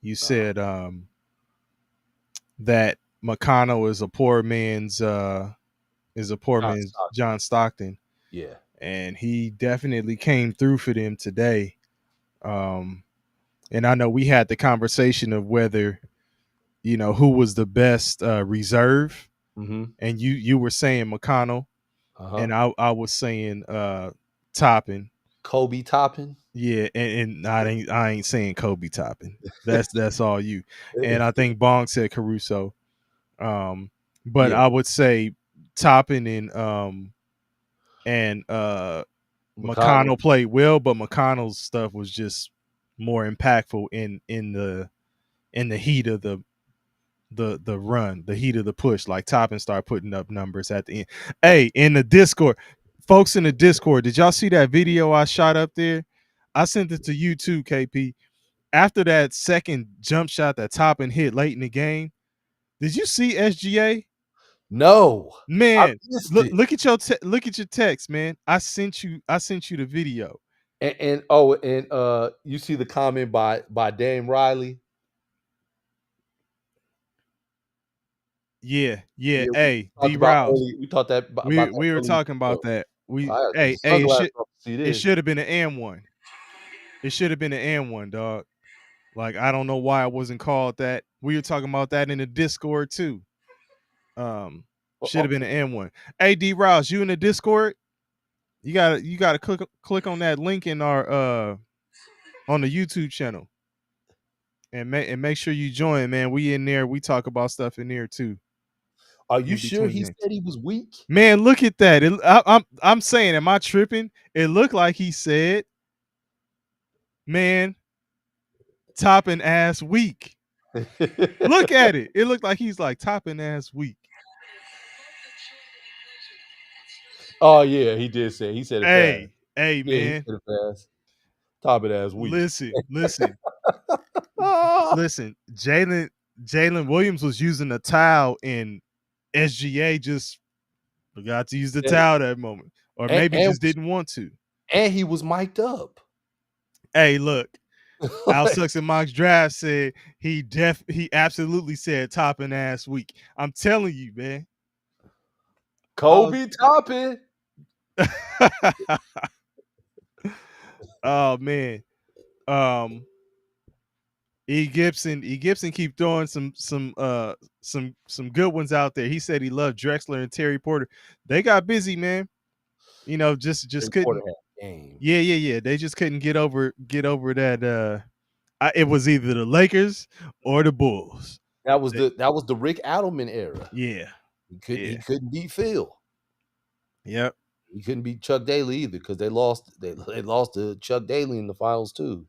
You Nah. said that McConnell is a poor John man's Stockton. John Stockton, Yeah. and he definitely came through for them today. Um, and I know we had the conversation of whether who was the best reserve, Mm-hmm. and you were saying McConnell, Uh-huh. and I was saying Toppin. Kobe Toppin. Yeah, and I ain't saying Kobe Toppin. That's all you. And I think Bong said Caruso. But Yeah. I would say Toppin and McConnell. McConnell played well, but McConnell's stuff was just more impactful in the heat of the run, the heat of the push. Like Toppin started putting up numbers at the end. Hey, in the Discord, folks in the Discord, did y'all see that video I shot up there? I sent it to you too, KP. After that second jump shot that Toppin hit late in the game, did you see SGA? No. I Man, missed look it. look at your text, man. I sent you the video. And you see the comment by Dame Riley. Yeah, yeah. Yeah, we Hey, talked D about Rouse. early. We talked about We that we were earlier. talking about that. I We gotta take hey, the hey, it sunglasses should off to see it this. should have been an and one. It should have been an and one, dog. Like I don't know why it wasn't called that. We were talking about that in the Discord too. Um, Oh, should have oh, been an and one. Hey, D Rouse, you in the Discord? You gotta click on that link in our on the YouTube channel and make sure you join, man. We in there. We talk about stuff in there too are you in sure between he games. said he was weak? Man, look at that. I'm saying, am I tripping? It looked like he said, man, topping ass weak. Look at it. It looked like he's like topping ass weak. Oh yeah, he did say. He said it fast. Hey, Yeah, he man. said it fast. Top it as weak. Listen. Ah. Listen. Jalen Williams was using a towel, and SGA just forgot to use the and, towel that moment, or and, maybe and just didn't want to. and he was mic'd up. Hey, look. Al Like, Sucks and Mox Draft said he absolutely said topping ass week. I'm telling you, man. I was Kobe Toppin. oh man. Um E Gibson keep throwing some good ones out there. He said he loved Drexler and Terry Porter. They got busy, man. Just Porter couldn't. had game. Yeah. They just couldn't get over that it was either the Lakers or the Bulls. That was the Rick Adelman era. Yeah. He Yeah. couldn't beat Phil. Yep. He couldn't beat Chuck Daly either because they lost to Chuck Daly in the finals too.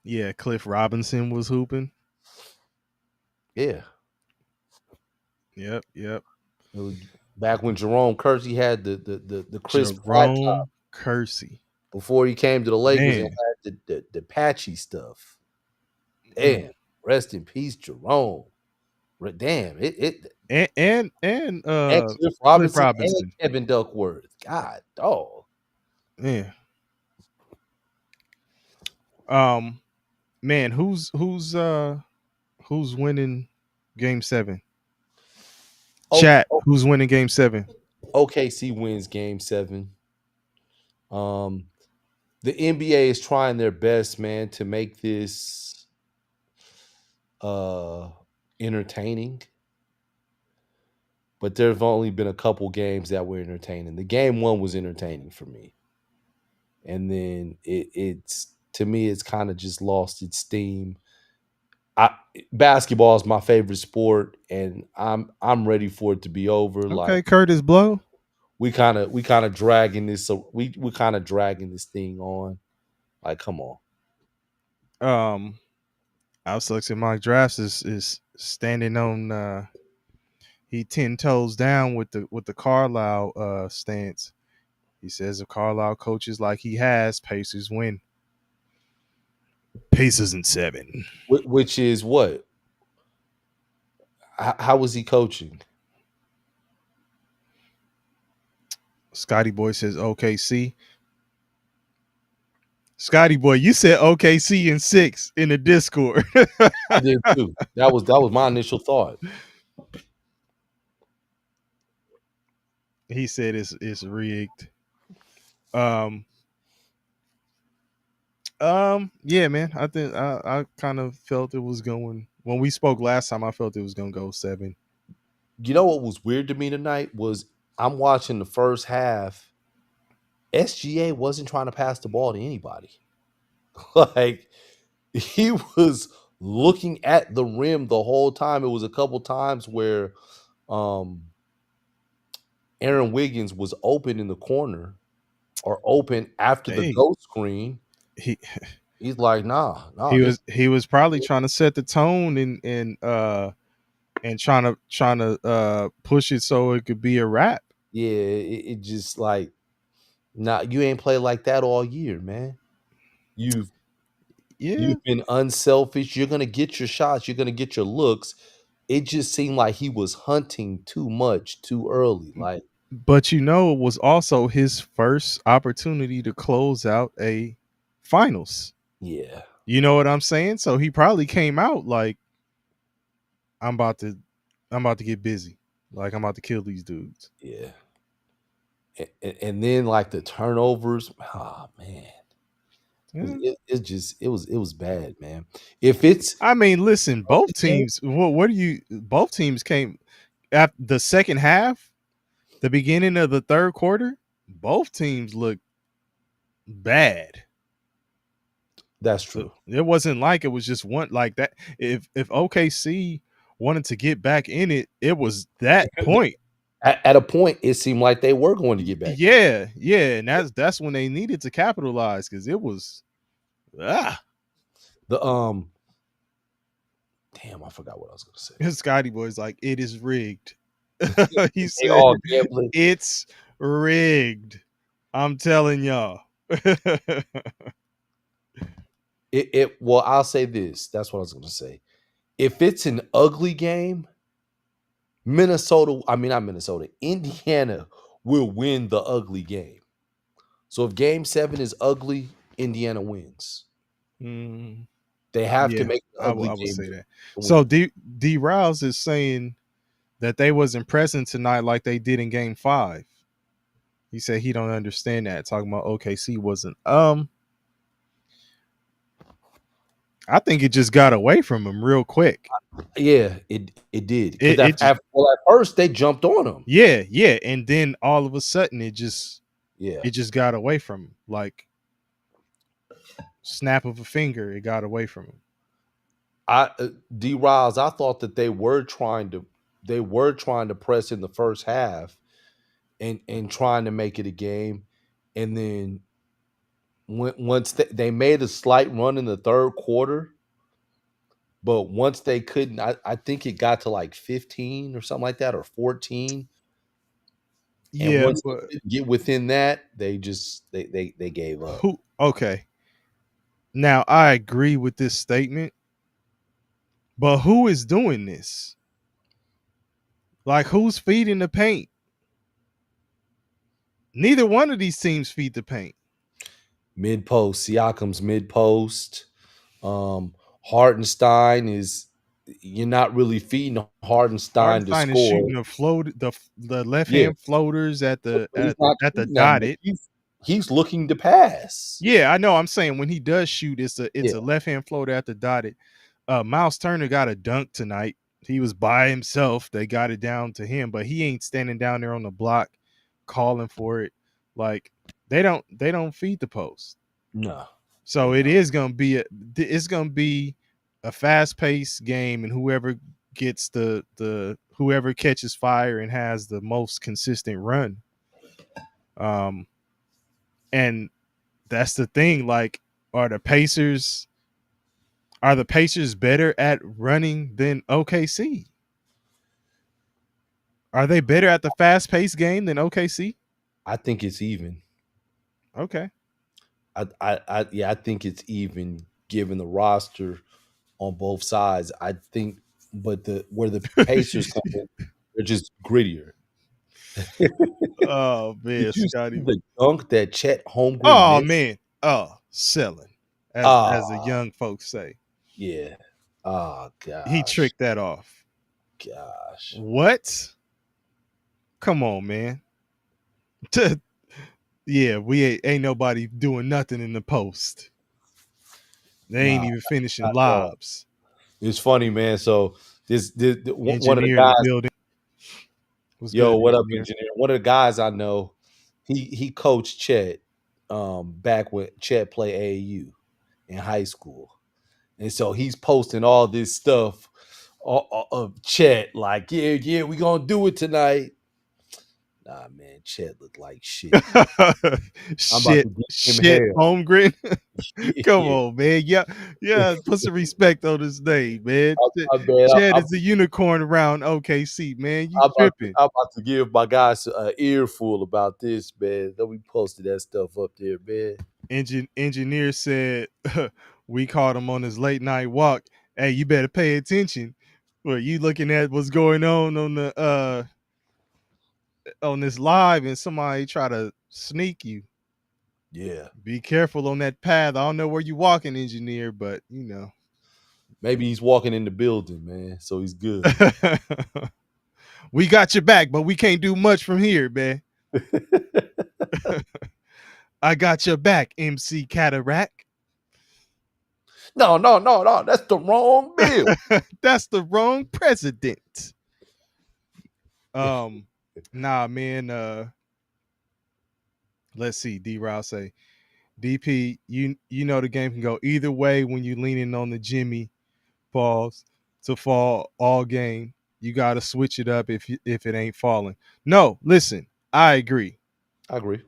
Yeah, Cliff Robinson was hooping. Yeah. Yep. It was back when Jerome Kersey had the crisp flat top Jerome Kersey. before he came to the Lakers and Man. had the patchy stuff. Mm. Damn. Rest in peace, Jerome. Damn. And And Cliff Cliff Robinson and Robinson. Kevin Duckworth. God dog. Yeah. Um man, who's winning game 7? Oh, Chat, who's winning game 7? OKC wins game 7. Um the NBA is trying their best, man, to make this uh entertaining. But there've only been a couple games that were entertaining. The game 1 was entertaining for me. And then it's to me it's kind of just lost its steam. I Basketball is my favorite sport and I'm ready for it to be over. Like Okay, Curtis Blow. we kind of dragging this, so we kind of dragging this thing on. Like, come on. Um Alex in mock drafts is standing on he 10 toes down with the Carlisle stance. He says if Carlisle coaches like he has, Pacers win. Pacers in 7. Which is what? How was he coaching? Scotty Boy says OKC. Scotty boy, you said OKC in 6 in the Discord. I did too. That was my initial thought. He said it's rigged. Um, yeah, man. I think I kind of felt it was going when we spoke last time. I felt it was gonna go 7. You know what was weird to me tonight was I'm watching the first half. SGA wasn't trying to pass the ball to anybody. Like he was looking at the rim the whole time. It was a couple times where um Aaron Wiggins was open in the corner or open after the Hey, ghost screen. he He's like, nah, this he was probably trying to set the tone and trying to push it so it could be a wrap. yeah, it just like nah, you ain't played like that all year, man. You've Yeah, you've been unselfish. You're gonna get your shots, you're gonna get your looks. It just seemed like he was hunting too much too early. Like, but it was also his first opportunity to close out a finals. yeah, You know what I'm saying? So he probably came out like I'm about to get busy. Like I'm about to kill these dudes. yeah. And then like the turnovers, oh man. Yeah. It was bad, man. If it's I mean, listen, both game, teams. What do you? Both teams came at the second half, the beginning of the third quarter. Both teams looked bad. that's So true. it wasn't like it was just one like that. If OKC wanted to get back in it, it was that Because point. at a point, it seemed like they were going to get back. Yeah, and that's when they needed to capitalize because it was The damn, I forgot what I was gonna say. Scotty boy's like it is rigged. He They said all gambling. it's rigged. I'm telling y'all. Well, I'll say this. That's what I was gonna say. If it's an ugly game, not Minnesota, Indiana will win the ugly game. So if game 7 is ugly, Indiana wins. Mm, They have to yeah, make the I ugly will game say to that. win. So D Rouse is saying that they wasn't present tonight like they did in game 5. He said he don't understand that. Talking about OKC wasn't. I think it just got away from him real quick. Yeah, it did. Because It just, at first they jumped on him. yeah, and then all of a sudden it just Yeah. got away from him. Like snap of a finger, it got away from him. D Riles, I thought that they were trying to press in the first half and trying to make it a game. And then once they made a slight run in the third quarter, but once they couldn't, I think it got to like 15 or something like that, or 14. And Yeah, once but they couldn't get within that, they just they gave up. who? Okay, now I agree with this statement, but who is doing this? Like, who's feeding the paint? Neither one of these teams feed the paint. Mid post, Siakam's mid post. Hartenstein is you're not really feeding Hartenstein to Hartenstein is score. shooting the left Yeah. hand floaters at the He's not at the shooting that much. dotted. He's looking to pass. Yeah, I know. I'm saying when he does shoot, it's a Yeah. left hand floater at the dotted. Miles Turner got a dunk tonight. He was by himself. They got it down to him, but he ain't standing down there on the block calling for it. Like they don't feed the post. No. So it's gonna be a fast paced game, and whoever gets whoever catches fire and has the most consistent run. And that's the thing. Like, are the Pacers better at running than OKC? Are they better at the fast paced game than OKC? I think it's even. Okay. I think it's even given the roster on both sides. I think, but where the Pacers come in, they're just grittier. Oh man, Did you see Scotty. the dunk that Chet Holmgren Oh missed? man. Oh, selling, as the Ah, young folks say. yeah. Oh He gosh, tricked that off. gosh. What? Come on, man. Yeah, we ain't nobody doing nothing in the post. They ain't Nah, even finishing not at all. lobs. It's funny, man. So one of the Engineer in the guys, building. What's yo, good, what up, engineer? engineer? One of the guys I know, he coached Chet, back when Chet played AAU in high school, and so he's posting all this stuff of Chet, like, yeah, we gonna do it tonight. Nah, man, Chet looked like shit. I'm about shit, to give him shit, hell. Holmgren. Come Yeah, on, man. Yeah, yeah. Put some respect on his name, man. man, Chad is a unicorn around OKC, man. You tripping? I'm about to give my guys an earful about this, man. Don't be posting that stuff up there, man. Engineer said we caught him on his late night walk. Hey, you better pay attention. Well, you looking at what's going on the on this live, and somebody try to sneak you. Yeah, Be careful on that path. I don't know where you walking, engineer, but you know. maybe he's walking in the building, man, so he's good. We got your back, but we can't do much from here, man. I got your back, MC Cataract. No, that's the wrong bill. That's the wrong president. Um, nah, man. Let's see. D. Rouse say, DP, you know the game can go either way when you leaning on the Jimmy falls to fall all game. You got to switch it up if it ain't falling. No, listen, I agree. I agree.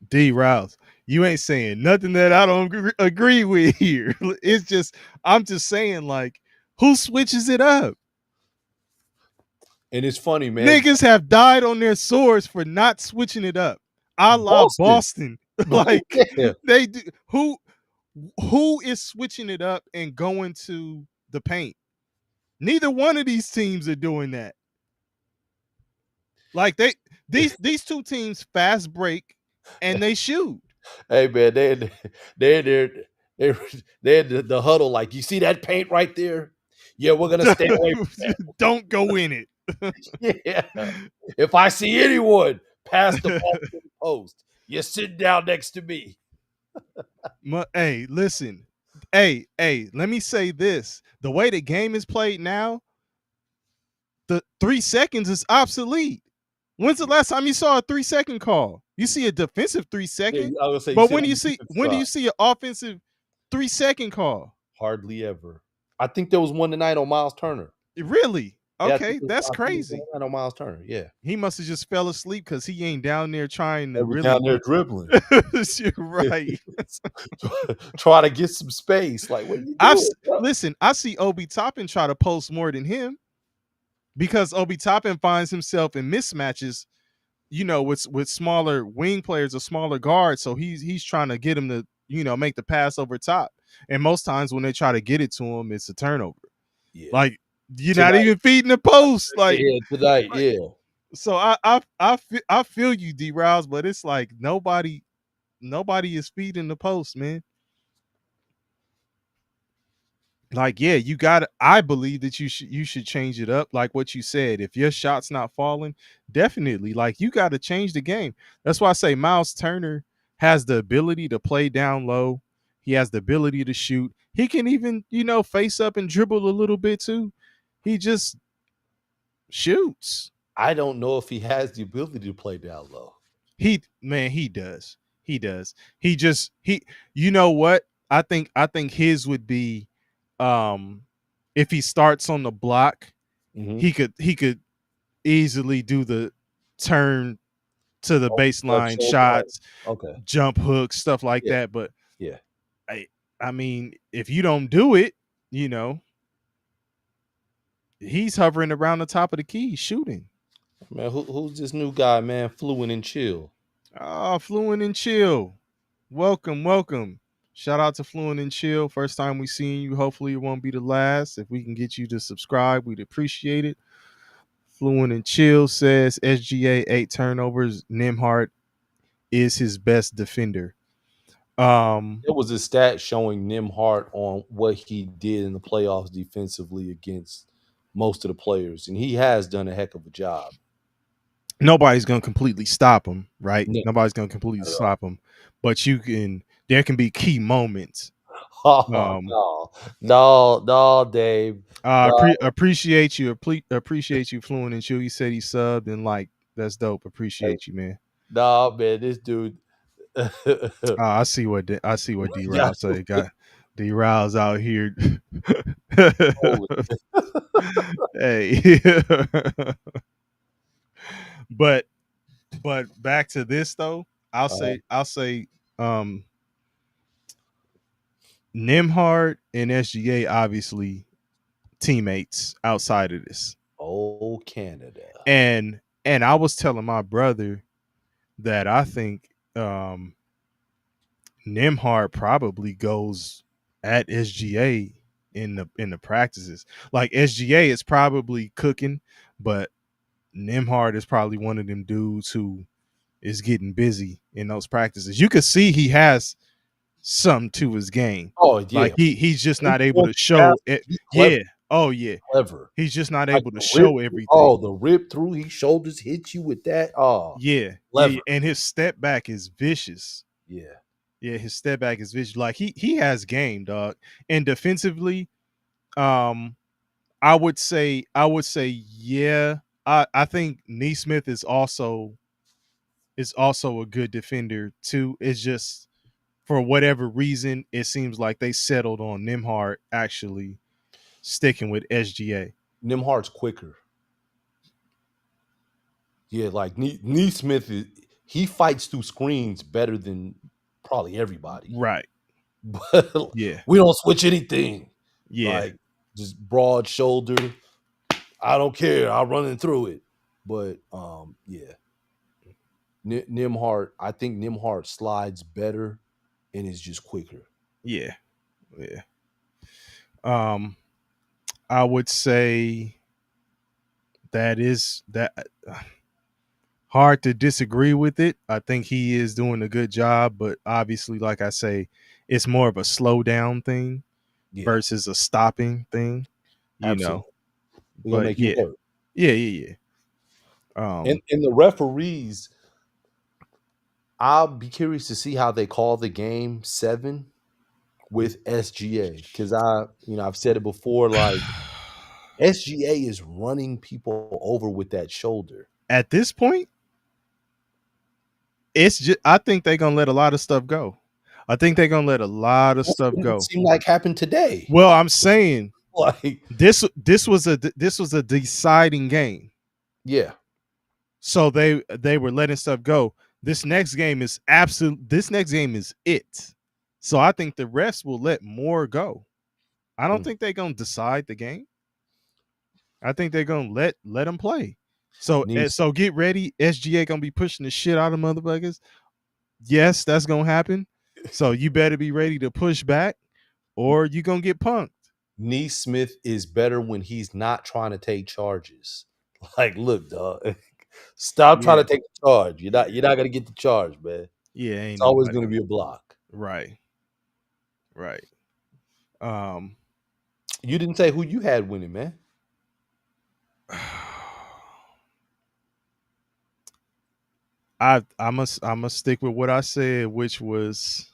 D. Rouse, you ain't saying nothing that I don't agree with here. It's just I'm just saying, like, who switches it up? And it's funny, man. Niggas have died on their swords for not switching it up. A la Boston. Boston. Like Yeah. they do. Who is switching it up and going to the paint? Neither one of these teams are doing that. Like these two teams fast break and they shoot. Hey, man, they're the huddle. Like, you see that paint right there? Yeah, we're gonna stay away from that. Don't go in it. Yeah. If I see anyone pass the ball to the post, you're sitting down next to me. Hey, listen. Hey, let me say this. The way the game is played now, the 3 seconds is obsolete. When's the last time you saw a 3-second call? You see a defensive 3-second, Yeah, I was gonna say, but you when see do on you the see defensive side, an offensive 3-second call? hardly ever. I think there was one tonight on Miles Turner. Really? Yeah, Okay, that's I think it was crazy. one tonight on Miles Turner. Yeah, He must have just fell asleep because he ain't down there trying they to was down really. there dribbling, You're right. try to get some space. Like, what are you I've doing, bro? listen. I see Obi Toppin try to post more than him because Obi Toppin finds himself in mismatches. You know, with smaller wing players or smaller guards, so he's trying to get him to make the pass over top. And most times when they try to get it to him, it's a turnover. Yeah, Like you're not tonight. even feeding the post. Yeah, tonight. Yeah. So I feel you, D Rouse, but it's like nobody is feeding the post, man. Like, yeah, you got to I believe that you should change it up like what you said. If your shot's not falling, definitely like you got to change the game. That's why I say Miles Turner has the ability to play down low. He has the ability to shoot. He can even, face up and dribble a little bit too. He just shoots. I don't know if he has the ability to play down low. He does. He does. He you know what? I think his would be if he starts on the block, Mm-hmm. he could easily do the turn to the baseline So, shots, okay. jump hooks, stuff like Yeah. that. But Yeah. I mean, if you don't do it, he's hovering around the top of the key shooting. Man, who's this new guy, man? Fluent and chill. Fluent and chill. Welcome. Shout out to Fluent and Chill. First time we seen you. Hopefully it won't be the last. If we can get you to subscribe, we'd appreciate it. Fluent and Chill says SGA 8 turnovers. Nimhart is his best defender. There was a stat showing Nimhart on what he did in the playoffs defensively against most of the players, and he has done a heck of a job. Nobody's gonna completely stop him, right? No, Nobody's gonna completely not at all. stop him, but there can be key moments. Oh, Um, no, Dave. No, appreciate you, Fluent and Chew. He said he subbed and like that's dope. Appreciate you, man. no, man, this dude. I see what D Yeah, Rouse say. Got D Rouse out here. holy. Hey, but back to this though. I'll say um Nimhard and SGA obviously teammates outside of this. Oh, Canada. And I was telling my brother that I think Nimhard probably goes at SGA in the practices. Like SGA is probably cooking, but Nimhard is probably one of them dudes who is getting busy in those practices. You could see he has something to his game. Oh, Like yeah. he's just He not able wants to to pass. show it. He's clever. Yeah. Oh yeah. Clever. He's just not Like able to the rip. show everything. Oh, the rip through his shoulders hit you with that. Oh, Yeah. clever. And his step back is vicious. Yeah. Yeah, his step back is vicious. Like he has game, dog. And defensively, um, I would say yeah. I think Neesmith is also a good defender too. It's just for whatever reason, it seems like they settled on Nimhart actually sticking with SGA. Nimhart's quicker. Yeah, like Neesmith is he fights through screens better than probably everybody. Right. But Yeah. we don't switch anything. Yeah. Like just broad shoulder. I don't care. I'm running through it. But yeah. Nimhart, I think Nimhart slides better and is just quicker. Yeah. Yeah. Um, I would say that hard to disagree with it. I think he is doing a good job, but obviously, like I say, it's more of a slow down thing Yeah, versus a stopping thing, you know. absolutely. We're gonna But make you yeah, work. yeah. And the referees, I'll be curious to see how they call the game 7 with SGA. Because I've said it before, like SGA is running people over with that shoulder. At this point, it's just I think they're gonna let a lot of stuff go. I think they're gonna let a lot of That's stuff what it go. seemed like happened today. Well, I'm saying Like, this was a deciding game. yeah, So they were letting stuff go. This next game is it. So I think the refs will let more go. I don't Mm. think they're gonna decide the game. I think they're gonna let them play. So Nice. so get ready. SGA gonna be pushing the shit out of motherfuckers. Yes, that's gonna happen. So you better be ready to push back, or you gonna get punked. Neesmith is better when he's not trying to take charges. Like, look, dog, stop trying Yeah, to take the charge. You're not gonna get the charge, man. yeah, It's ain't always nobody gonna be a block. right, right. Um, You didn't say who you had winning, man. I must stick with what I said, which was,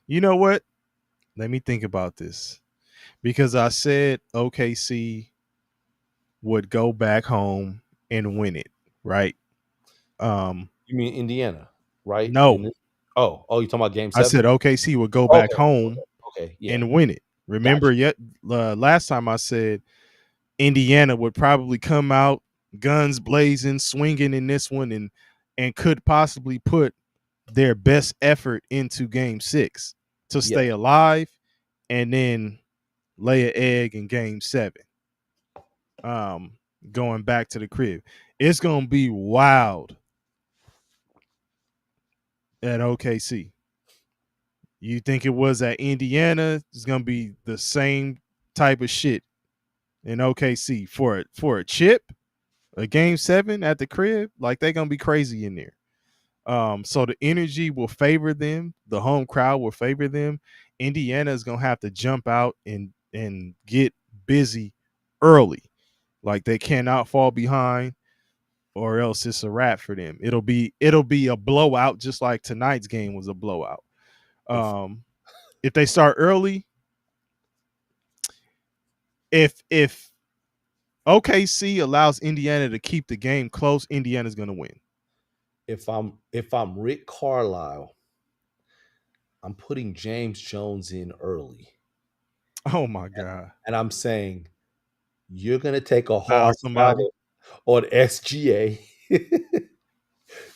you know what? Let me think about this because I said OKC would go back home and win it, right? Um, You mean Indiana, right? no, You talking about Game I 7? said OKC would go back Okay, home okay, yeah, and win it. Remember, gotcha. yet last time I said Indiana would probably come out guns blazing, swinging in this one, and could possibly put their best effort into Game 6 to Yeah, stay alive, and then lay an egg in Game 7. Um, going back to the crib, it's gonna be wild at OKC. You think it was at Indiana? It's gonna be the same type of shit in OKC for a chip, a Game 7 at the crib. Like they gonna be crazy in there. So the energy will favor them. The home crowd will favor them. Indiana is gonna have to jump out and get busy early. Like they cannot fall behind, or else it's a wrap for them. It'll be a blowout, just like tonight's game was a blowout. If If they start early, if OKC allows Indiana to keep the game close, Indiana's gonna win. if I'm Rick Carlisle, I'm putting James Jones in early, Oh my god. and I'm saying you're gonna take a Foul hard shot somebody, on SGA.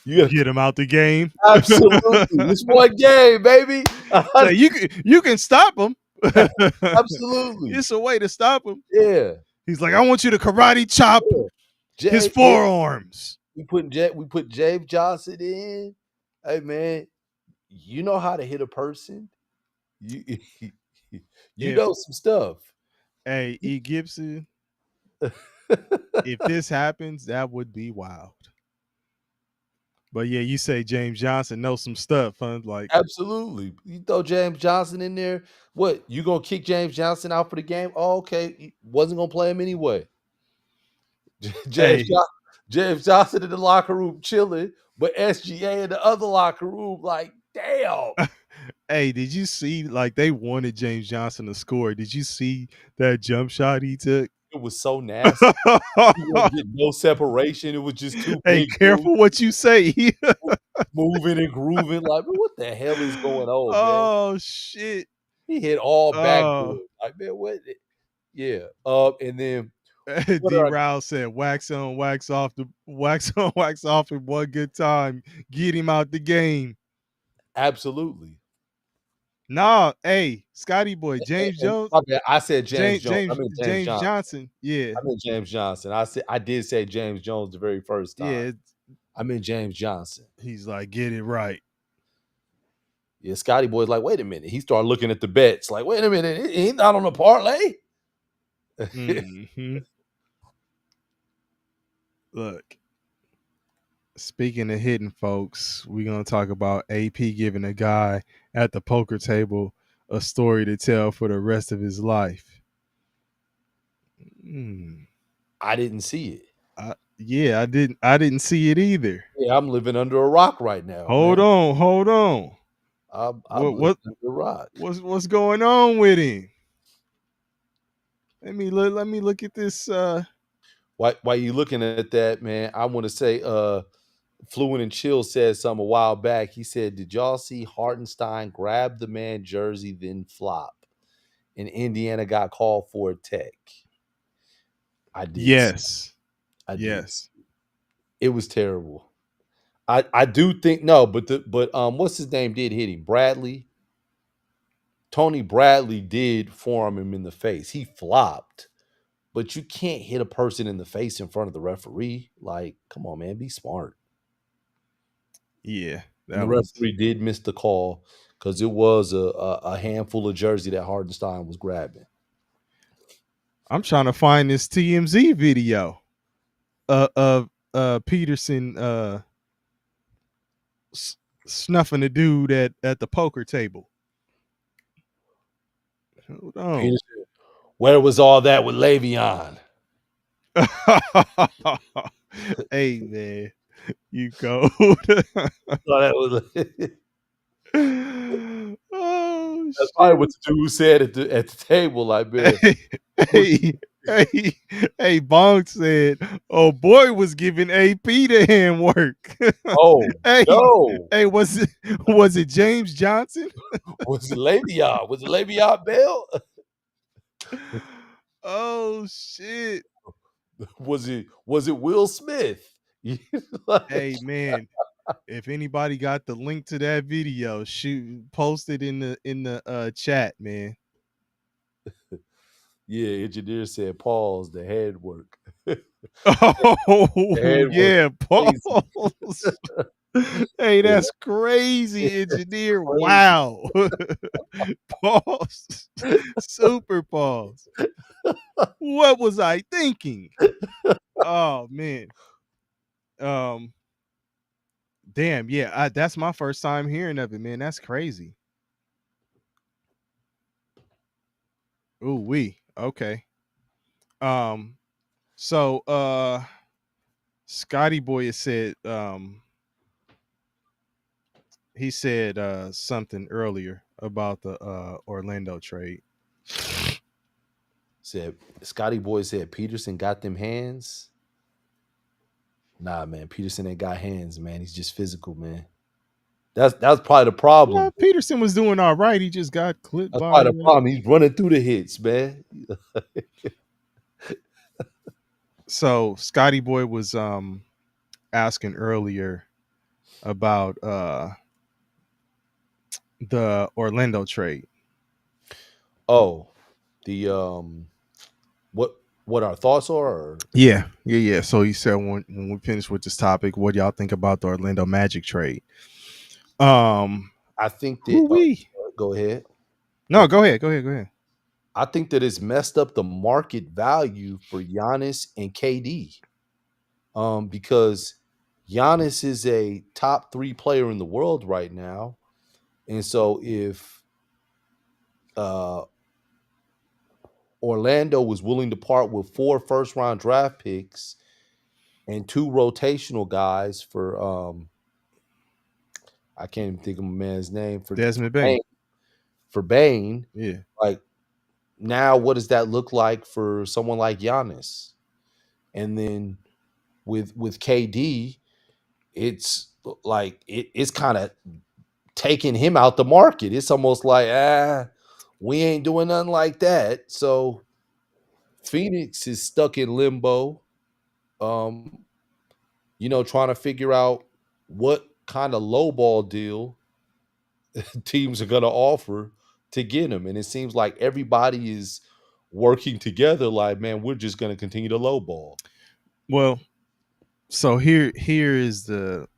You get him out the game. absolutely this one game, baby. So you can stop him. Absolutely, It's a way to stop him. yeah. He's like, I want you to karate chop Yeah. his Yeah, forearms. we put James Johnson in. Hey man, you know how to hit a person. You you If know some stuff. hey E. Gibson, if this happens, that would be wild. But yeah, you say James Johnson knows some stuff, huh? Like, Absolutely. You throw James Johnson in there. What, you gonna kick James Johnson out for the game? Oh, okay. You wasn't gonna play him anyway. James hey, Johnson, James Johnson in the locker room chilling, but SGA in the other locker room, like, damn. hey, did you see like they wanted James Johnson to score? Did you see that jump shot he took? It was so nasty. He wasn't getting no separation. It was just two Hey, big dudes careful what you say. moving and grooving. Like, man, what the hell is going on, man? Oh shit. He hit all Oh, backboard. Like, man, what? Yeah. And then what D. are Rao said, wax on, wax off, the wax on, wax off in one good time. Get him out the game. absolutely. Nah, hey, Scotty boy, James And Jones, my bad, I said James James Jones. I James mean James James Johnson. Johnson. Yeah, I meant James Johnson. I did say James Jones the very first time. yeah. I meant James Johnson. He's like, get it right. Yeah, Scotty Boy's like, wait a minute. He started looking at the bets. Like, wait a minute, he's not on the parlay. Hmm. Look, speaking of hitting folks, we're gonna talk about AP giving a guy at the poker table a story to tell for the rest of his life. I didn't see it. Yeah, I didn't see it either. Yeah, I'm living under a rock right now, Hold man. on. I'm living under a rock. What's going on with him? Let me look at this. While you looking at that, man, I want to say Fluent and Chill said something a while back. He said, did y'all see Hartenstein grab the man jersey, then flop? And Indiana got called for a tech. I did. Yes. I did. Yes. It was terrible. I do think no, but what's his name did hit him? Bradley. Tony Bradley did form him in the face. He flopped, but you can't hit a person in the face in front of the referee. Like, come on, man, be smart. Yeah. And the referee did miss the call because it was a handful of jersey that Hardenstein was grabbing. I'm trying to find this TMZ video of Peterson snuffing the dude at the poker table. Hold on. Peterson, where was all that with Le'Veon? Hey man, you cold. Oh, that's probably what the dude said at the table. Like, man, hey, Bong said, "Oh boy, was giving AP the hand work." oh no, hey, was it James Johnson? was it Le'Veon? Was it Le'Veon Bell? Oh shit! Was it Will Smith? Hey man, if anybody got the link to that video, post it in the chat, man. Yeah, engineer said pause the head work. Oh head yeah, crazy. pause. Hey, that's crazy, engineer. Wow. Pause. Super pause. What was I thinking? Oh man. Damn, yeah, that's my first time hearing of it, man. That's crazy. Ooh, okay. Um, so Scotty Boy has said he said something earlier about the Orlando trade. Said Scotty Boy said Peterson got them hands. Nah, man, Peterson ain't got hands, man. He's just physical, man. That's probably the problem. Well, Peterson was doing all right. He just got clipped That's by probably the problem. He's running through the hits, man. so Scotty Boy was asking earlier about the Orlando trade. Oh, the what our thoughts are? Or, Yeah. So he said when we finish with this topic, what y'all think about the Orlando Magic trade? I think that Who we? go ahead. No, go ahead. I think that it's messed up the market value for Giannis and KD. Because Giannis is a top 3 player in the world right now. And so if uh Orlando was willing to part with 4 first round draft picks and 2 rotational guys for I can't even think of my man's name Desmond Bane, Bain. for Bane, Yeah. like now what does that look like for someone like Giannis? And then with KD, it's like it's kind of taking him out the market. It's almost like we ain't doing nothing like that. So Phoenix is stuck in limbo. Um, trying to figure out what kind of lowball deal teams are going to offer to get him. And it seems like everybody is working together. Like, man, we're just going to continue to lowball. Well, so here's the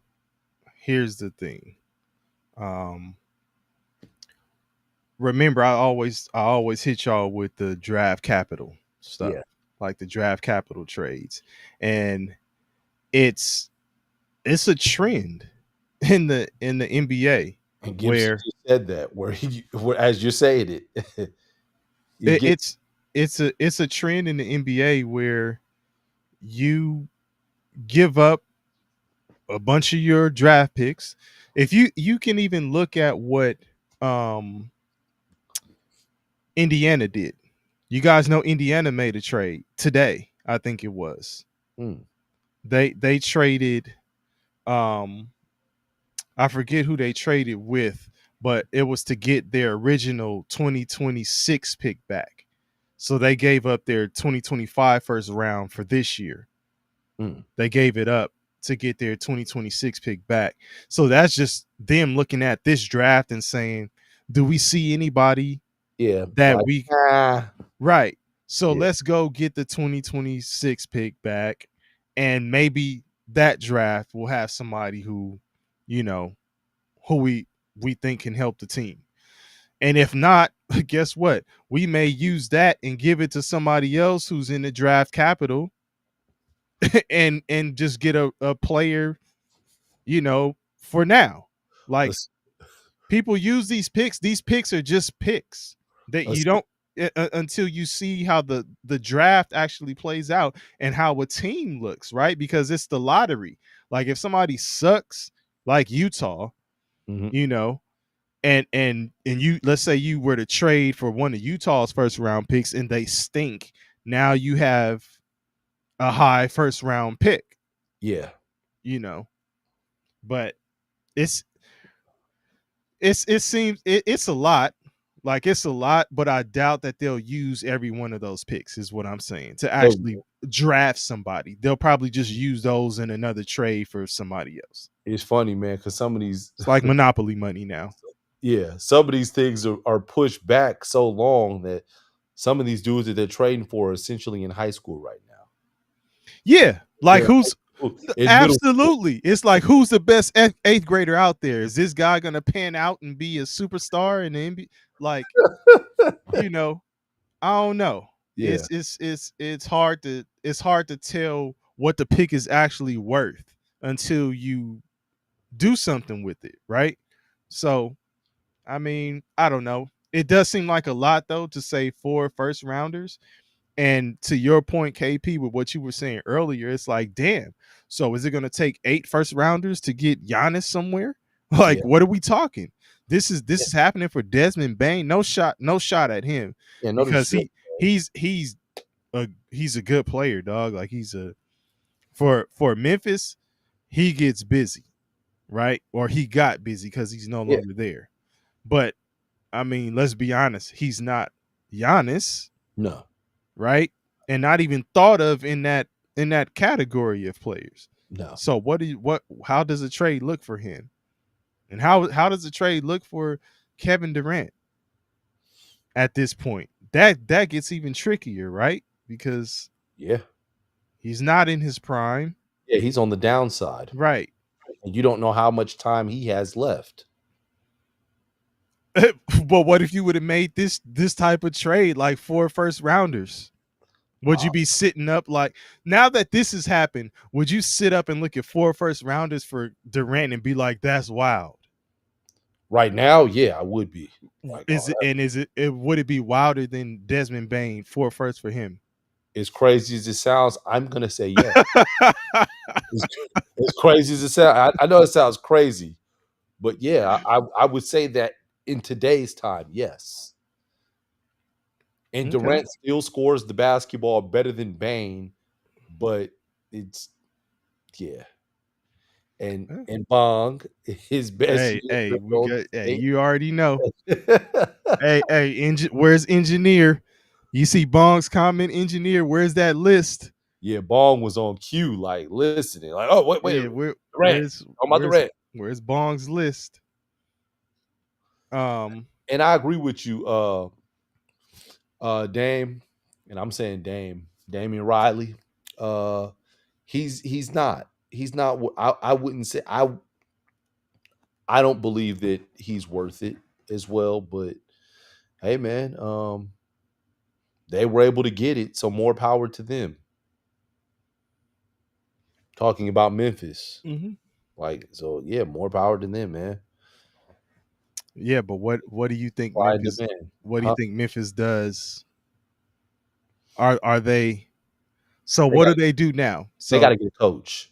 thing. Um, remember, I always hit y'all with the draft capital stuff, Yeah, like the draft capital trades, and it's a trend in the NBA and Gibson where just said that where as you're saying it, you it, get it's a trend in the NBA where you give up a bunch of your draft picks. If you can even look at what um Indiana did. You guys know Indiana made a trade today, I think it was. mm, They traded um I forget who they traded with, but it was to get their original 2026 pick back. So they gave up their 2025 first round for this year. mm. They gave it up to get their 2026 pick back. So that's just them looking at this draft and saying, do we see anybody Yeah, that like we ah, right? So yeah, let's go get the 2026 pick back, and maybe that draft will have somebody who, you know, who we think can help the team. And if not, guess what? We may use that and give it to somebody else who's in the draft capital and just get a player, for now. Like let's, people use these picks. These picks are just picks that you let's don't until you see how the draft actually plays out and how a team looks, right? Because it's the lottery. Like if somebody sucks, like Utah, mhm. you know, and you, let's say you were to trade for one of Utah's first round picks and they stink. Now you have a high first round pick, Yeah, you know. But it's it seems it's a lot. Like it's a lot, but I doubt that they'll use every one of those picks, is what I'm saying, to actually draft somebody. They'll probably just use those in another trade for somebody else. it's funny, man, because some of these, It's like monopoly money now. yeah, some of these things are pushed back so long that some of these dudes that they're trading for are essentially in high school right now. Yeah, like They're in high who's school, in middle school. absolutely. It's like who's the best eighth grader out there? Is this guy gonna pan out and be a superstar in the NBA? Like, you know, I don't know. Yeah, It's hard to tell what the pick is actually worth until you do something with it, right? So, I mean, I don't know. It does seem like a lot though to say 4 first rounders. And to your point, KP, with what you were saying earlier, it's like, damn. So is it going to take 8 first rounders to get Giannis somewhere? Like, Yeah, what are we talking? This is happening for Desmond Bain. No shot at him yeah, no because disrespect. he's a good player, dog. Like for Memphis, he gets busy, right? Or he got busy because he's no Yeah, longer there. But I mean, let's be honest, he's not Giannis, no, right? And not even thought of in that category of players. no. So what how does a trade look for him? And how does a trade look for Kevin Durant at this point? That gets even trickier, right? Because Yeah, he's not in his prime, yeah. He's on the downside, right? and you don't know how much time he has left. But what if you would have made this type of trade like 4 first rounders? Would you Uh, be sitting up like now that this has happened? Would you sit up and look at 4 first rounders for Durant and be like, "That's wild"? right now, yeah, I would be like, oh, Is it and is it would it be wilder than Desmond Bain 4 first for him? as crazy as it sounds, I'm gonna say yes. As, as crazy as it sounds, I know it sounds crazy, but yeah, I would say that in today's time, yes. And Okay. Durant still scores the basketball better than Bane, but it's yeah. And Bong, his best Hey, year hey, in we Golden got hey, State. you already know. Where's engineer? You see Bong's comment, engineer, where's that list? Yeah, Bong was on cue, like listening, like, oh wait, Yeah, Durant, talking about Durant. where's Bong's list? Um, And I agree with you, Dame, and I'm saying Damian Riley. Uh, he's not. I wouldn't say I don't believe that he's worth it as well. But hey, man, they were able to get it, so more power to them. Talking about Memphis, mhm. like so, yeah, more power to them, man. Yeah, but what do you think Supply and demand, what do you huh? think Memphis does? Are they so They what got do they do now? they got So to get a coach.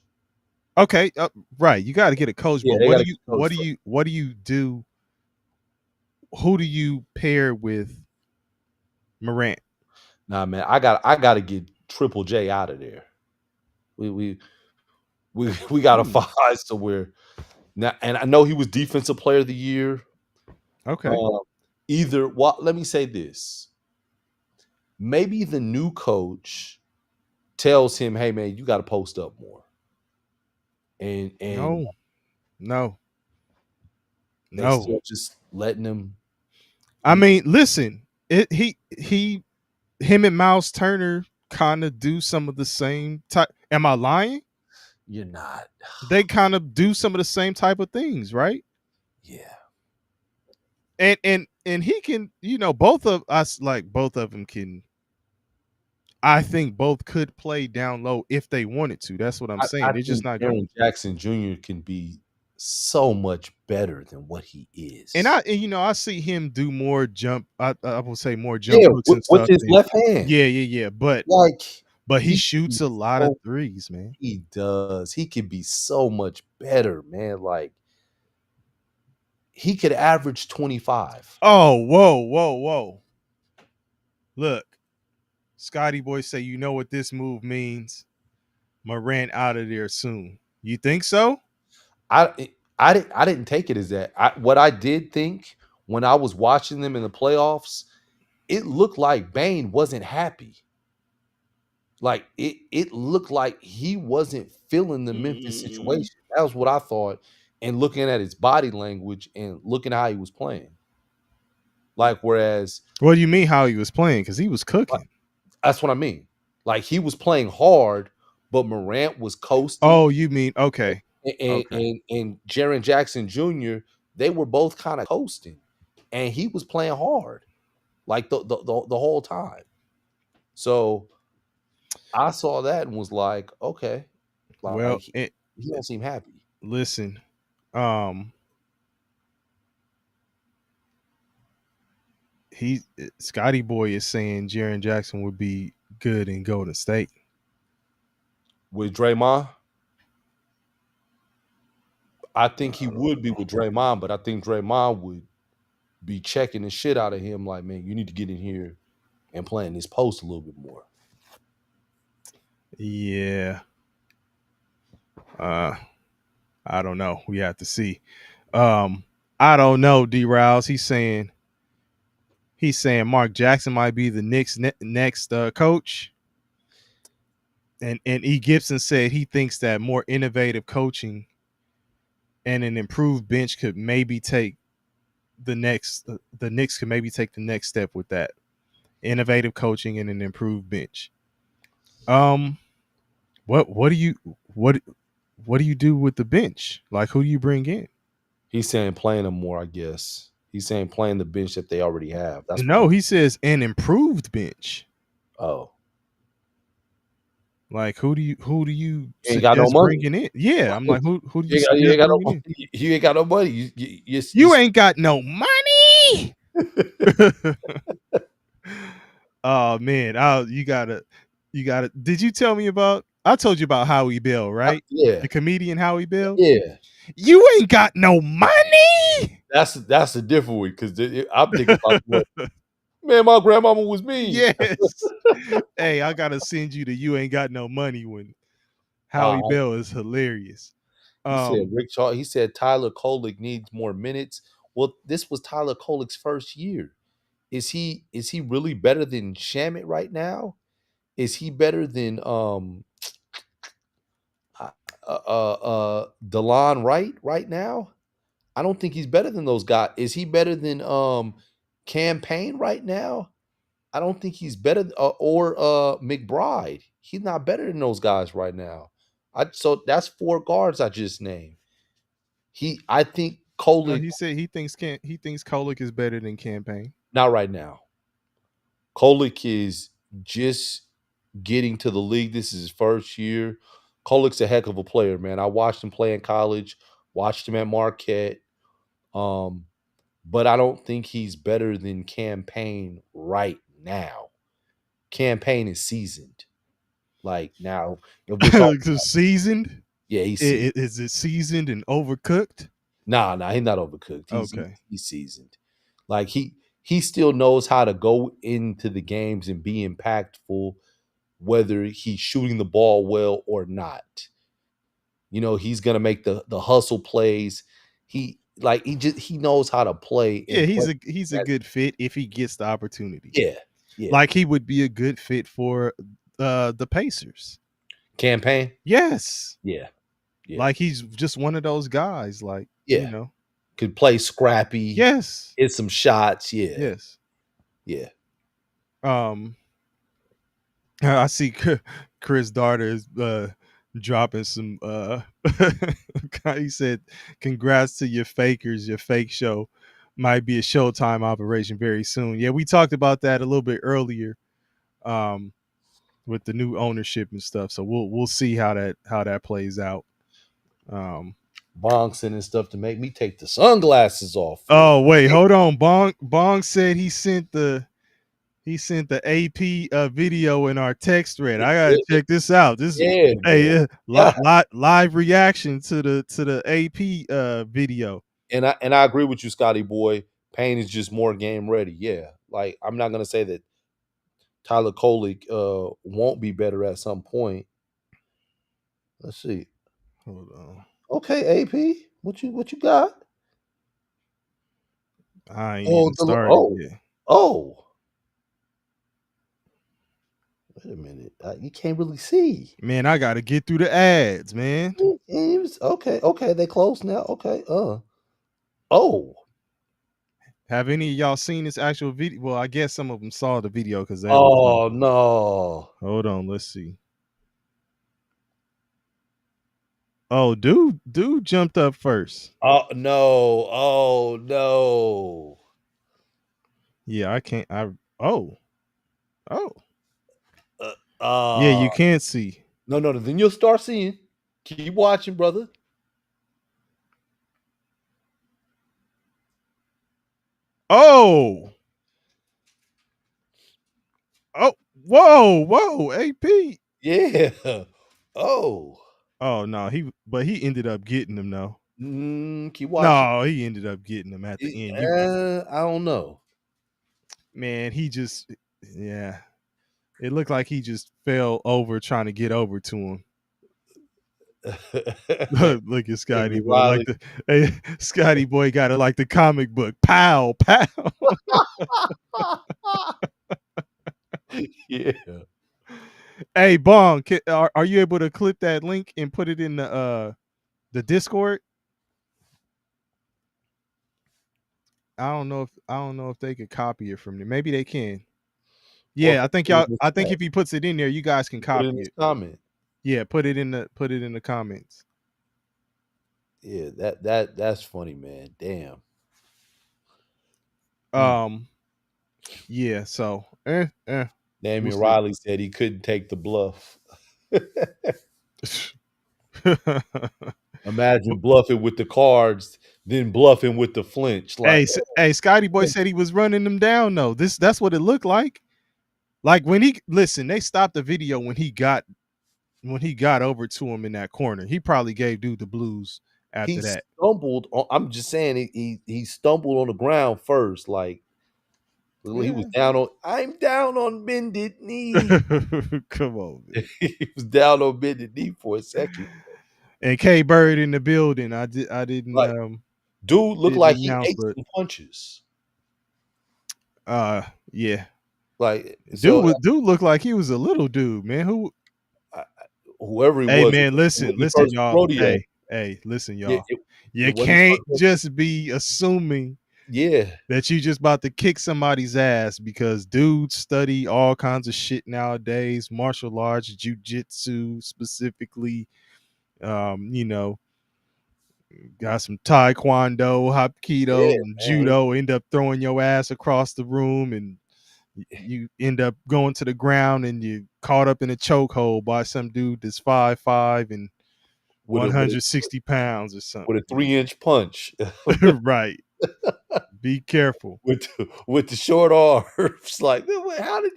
okay, right, you got to get a coach, Yeah, but they got to get a coach first. what do you do? Who do you pair with Morant? Nah, man, I got to get Triple J out of there. We got to Hmm, find somewhere now. And I know he was Defensive Player of the Year. okay. Uh, either what? Let me say this: maybe the new coach tells him, "Hey, man, you got to post up more," and No, no, they no. still just letting him. I mean, listen, him and Miles Turner kind of do some of the same type. Am I lying? You're not. They kind of do some of the same type of things, right? Yeah, And he can, both of us, like both of them can. I think both could play down low if they wanted to. That's what I'm I saying. They're just think not going Aaron to. Jackson Jr. can be so much better than what he And is. I see him do more jump. I would say more jump Yeah, hooks and with stuff. his left hand, Yeah. like But he he can be shoots a lot of so threes, man. he does. He could be so much better, man. Like he could average 25. Oh, whoa. Look, Scotty Boy say, you know what this move means? Morant out of there soon. You think so? I didn't take it as that. What I did think when I was watching them in the playoffs, it looked like Bane wasn't happy. Like it looked like he wasn't feeling the Memphis Mm, situation. That was what I thought. And looking at his body language and looking how he was playing. Like whereas what do you mean how he was playing? Because he was cooking. that's what I mean. Like he was playing hard, but Morant was coasting, Oh, you mean okay. and Okay. and, and Jaren Jackson Jr. They were both kind of coasting, and he was playing hard like the whole time. So I saw that and was like, okay, like Well, he don't seem happy. listen. Um, he Scotty Boy is saying Jaren Jackson would be good in Golden State. With Draymond, I think he would be with Draymond, but I think Draymond would be checking the shit out of him. Like, man, you need to get in here and play in this post a little bit more. Yeah. I don't know. We have to see. I don't know, D Rouse. He's saying Mark Jackson might be the next coach. And E. Gibson said he thinks that more innovative coaching and an improved bench could maybe take the Knicks could maybe take the next step with that. Innovative coaching and an improved bench. What do you do with the bench? Like, who do you bring in? He's saying playing them more, I guess. He's saying playing the bench that they already have. That's No, he says an improved bench. Oh. Like, who do you You ain't got no suggest money. bringing in? Yeah, I'm like, who do you You suggest ain't got no bringing in? money. You ain't got no money. You ain't got no money. Oh man, you gotta. Did you tell me about? I told you about Howie Bell, right? Yeah. The comedian Howie Bell. Yeah. You ain't got no money. That's a different one because I'm thinking about what, man, my grandmama was mean. Yes. Hey, I gotta send you the "You Ain't Got No Money" when Howie Bell is hilarious. He said Rick Charles. He said Tyler Kolek needs more minutes. Well, this was Tyler Kolek's first year. Is he really better than Shamit right now? Is he better than DeLon right now? I don't think he's better than those guys. Is he better than Campaign right now? I don't think he's better or McBride. He's not better than those guys right now. So that's 4 guards I just named. I think Kolek. He said he thinks Kolek is better than Campaign. Not right now. Kolek is just getting to the league. This is his first year. Kolek's a heck of a player, man. I watched him play in college, watched him at Marquette. But I don't think he's better than Campaign right now. Campaign is seasoned. Like now, if we're talking seasoned? Yeah, he's seasoned. Is it seasoned and overcooked? Nah, he's not overcooked. He's seasoned. Like he still knows how to go into the games and be impactful, whether he's shooting the ball well or not. You know, he's gonna make the hustle plays. He knows how to play. Yeah, he's a good fit if he gets the opportunity. Yeah. Like he would be a good fit for the Pacers. Campaign? Yes. Yeah. Like he's just one of those guys. Like, you know, could play scrappy. Yes. Hit some shots. Yeah. Yes. Yeah. I see Chris Darter is dropping some he said, congrats to your fakers. Your fake show might be a Showtime operation very soon. Yeah, we talked about that a little bit earlier with the new ownership and stuff. So we'll see how that plays out. Bong sending stuff to make me take the sunglasses off. Oh wait, hold on. Bong said he sent the AP video in our text thread. I gotta check this out. This live reaction to the AP video. And I agree with you, Scotty boy. Payne is just more game ready. Yeah, like I'm not gonna say that Tyler Kolek won't be better at some point. Let's see. Hold on. Okay, AP, what you got? I ain't even started yet. Oh. Wait a minute. You can't really see. Man, I got to get through the ads, man. Okay. They close now. Okay. Oh. Have any of y'all seen this actual video? Well, I guess some of them saw the video because they. Oh no. Hold on. Let's see. Oh, dude jumped up first. Oh no. Oh no. Yeah, I can't. Oh. Yeah, you can't see. No. Then you'll start seeing. Keep watching, brother. Oh, oh, whoa, AP. Yeah. Oh. Oh no, he ended up getting him though. Keep watching. No, he ended up getting him at the end. You I don't know. man, he just yeah. It looked like he just fell over trying to get over to him. Look at Scotty Nigga boy, like Riley. the hey, Scotty boy got it like the comic book. Pow, pow. Yeah. Hey, Bong, are you able to clip that link and put it in the Discord? I don't know if they could copy it from there. Maybe they can. Or Yeah, I think put it y'all. in the I think chat. if he puts it in there, you guys can Put it in copy this it. comment. Yeah, put it in the comments. Yeah, that's funny, man. Damn. Mm. Um, yeah. So, we'll Damian see. Riley said he couldn't take the bluff. Imagine bluffing with the cards, then bluffing with the flinch. Hey, Like, hey, Scotty boy said he was running them down though. That's what it looked like. Like when he listen, they stopped the video when he got over to him in that corner. He probably gave dude the blues he after that. stumbled on, I'm just saying he stumbled on the ground first. Like he was Yeah. down on, I'm down on bended knee. Come on, man. He was down on bended knee for a second. And K Bird in the building. I didn't Like, dude looked didn't like he announce, ate but some punches. yeah. Like, Dude so was dude looked like he was a little dude, man. Who I, whoever he Hey was, man, when listen, he listen, first y'all. rodeo, Hey, listen, yeah, y'all. it You wasn't can't first. just be assuming Yeah, that you just about to kick somebody's ass because dudes study all kinds of shit nowadays, martial arts, jujitsu specifically. You know, got some taekwondo, yeah, hapkido, and man. judo. End up throwing your ass across the room, and you end up going to the ground, and you caught up in a chokehold by some dude that's 5'5" and With a with a 160 pounds or something. with a 3-inch punch, Right. Be careful. with the short arms. Like, man, how did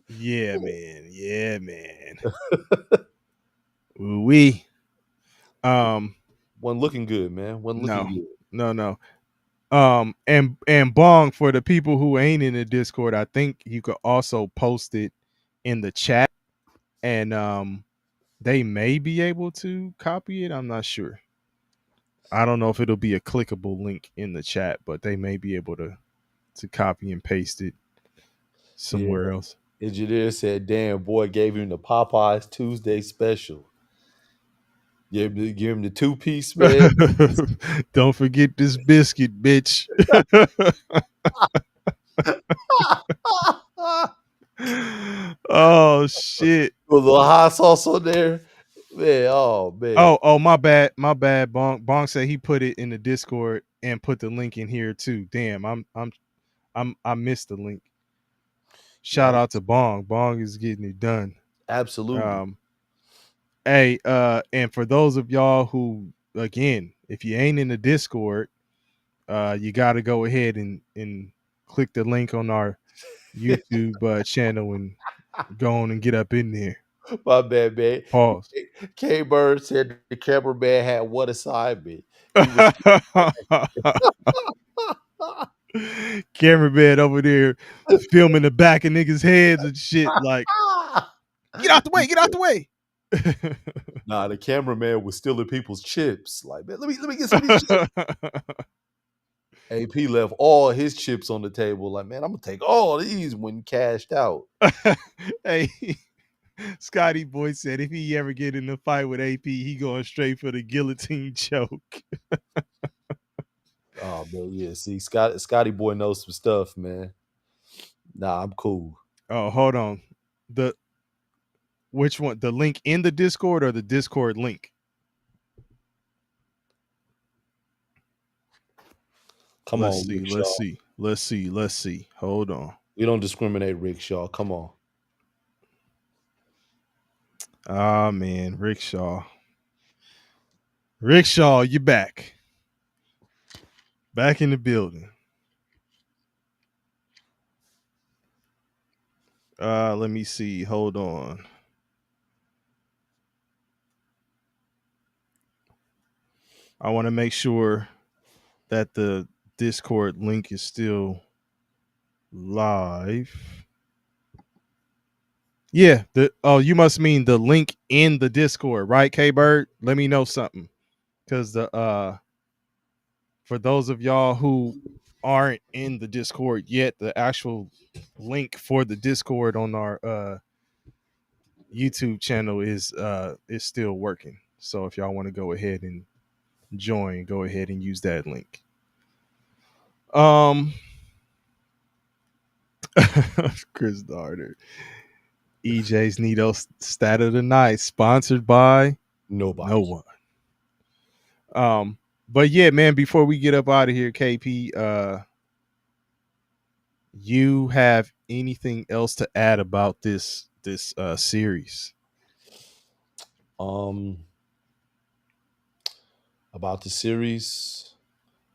Yeah, man. Yeah, man. We wasn't looking good, man? Wasn't looking no, good. no. And Bong, for the people who ain't in the Discord, I think you could also post it in the chat, and they may be able to copy it. I'm not sure. I don't know if it'll be a clickable link in the chat, but they may be able to copy and paste it Yeah, somewhere else. engineer said, "Damn, boy, gave him the Popeyes Tuesday special. Give him the 2-piece, man." Don't forget this biscuit, bitch. Oh shit. With a little hot sauce on there, man. Oh man, Oh, my bad. My bad. Bong said he put it in the Discord and put the link in here too. Damn, I missed the link. nah, Shout out to Bong. Bong is getting it done. absolutely. Um, hey, and for those of y'all who, again, if you ain't in the Discord, you got to go ahead and click the link on our YouTube channel and go on and get up in there. My bad, man. Pause. K Bird said the cameraman had one assignment. He was Cameraman over there filming the back of niggas' heads and shit. Like, get out the way, get out the way. nah, the cameraman was stealing people's chips. Like, man, let me get some of these chips. AP left all his chips on the table. Like, man, I'm gonna take all these when cashed out. Hey, Scotty Boy said if he ever get in a fight with AP, he going straight for the guillotine choke. Oh man, yeah. See, Scotty boy knows some stuff, man. Nah, I'm cool. Oh, hold on. The Which one? The link in the Discord or the Discord link? Come Let's on, see. Rickshaw. Let's see. Hold on. We don't discriminate, Rickshaw. Come on. Ah man, Rickshaw. Rickshaw, you back. Back in the building. Let me see. Hold on. I want to make sure that the Discord link is still live. Yeah, you must mean the link in the Discord, right, K Bird? Let me know something. Cause the for those of y'all who aren't in the Discord yet, the actual link for the Discord on our YouTube channel is still working. So if y'all want to go ahead and join, go ahead and use that link. Chris Darter. EJ's Nito stat of the night, sponsored by Nobody. no one. But yeah, man, before we get up out of here, KP, you have anything else to add about this series? About the series,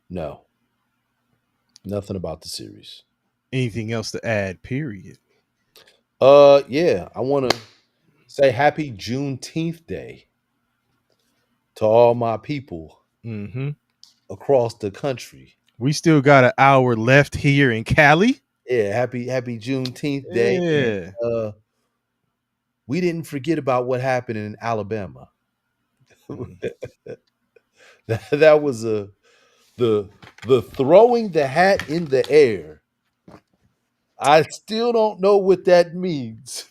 no. Nothing about the series. Anything else to add, period? Yeah, I want to say happy Juneteenth Day to all my people Mm-hmm. across the country. We still got an hour left here in Cali. Yeah, happy Juneteenth Day. And Yeah. we didn't forget about what happened in Alabama. that was the throwing the hat in the air. I still don't know what that means.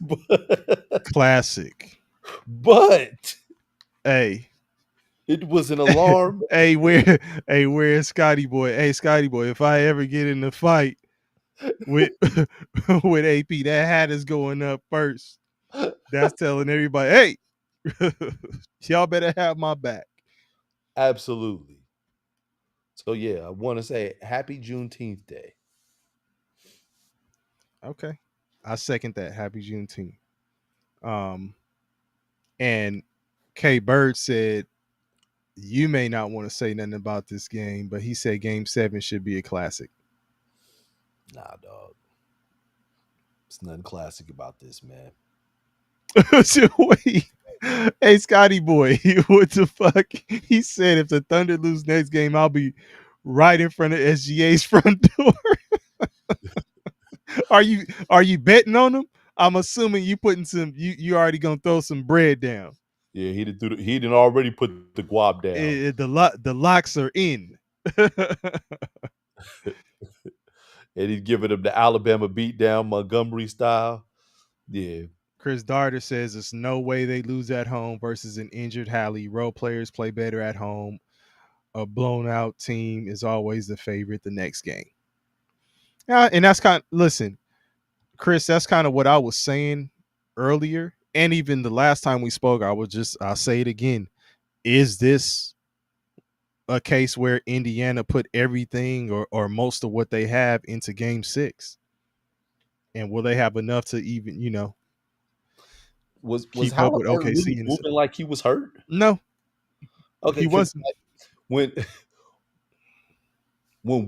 Classic. But Hey. it was an alarm. Where's Scotty Boy? Hey, Scotty Boy, if I ever get in a fight with with AP, that hat is going up first. That's telling everybody, hey, y'all better have my back. Absolutely. So yeah, I want to say happy Juneteenth Day. Okay. I second that. Happy Juneteenth. And K Bird said you may not want to say nothing about this game, but he said Game 7 should be a classic. Nah, dog. It's nothing classic about this, man. Wait. Hey, Scotty Boy, what the fuck? He said if the Thunder lose next game, I'll be right in front of SGA's front door. Are you betting on them? I'm assuming you putting some you already gonna throw some bread down. Yeah, he didn't already put the guap down. The locks are in. And he's giving him the Alabama beatdown, Montgomery style. Yeah. Chris Darter says there's no way they lose at home versus an injured Hallie. Role players play better at home. A blown out team is always the favorite the next game. Yeah, and that's listen, Chris, that's kind of what I was saying earlier. And even the last time we spoke, I'll say it again. Is this a case where Indiana put everything or most of what they have into Game 6? And will they have enough to even, Was keep up with Halliburton OKC? really moving like he was hurt? No, Okay, he wasn't. When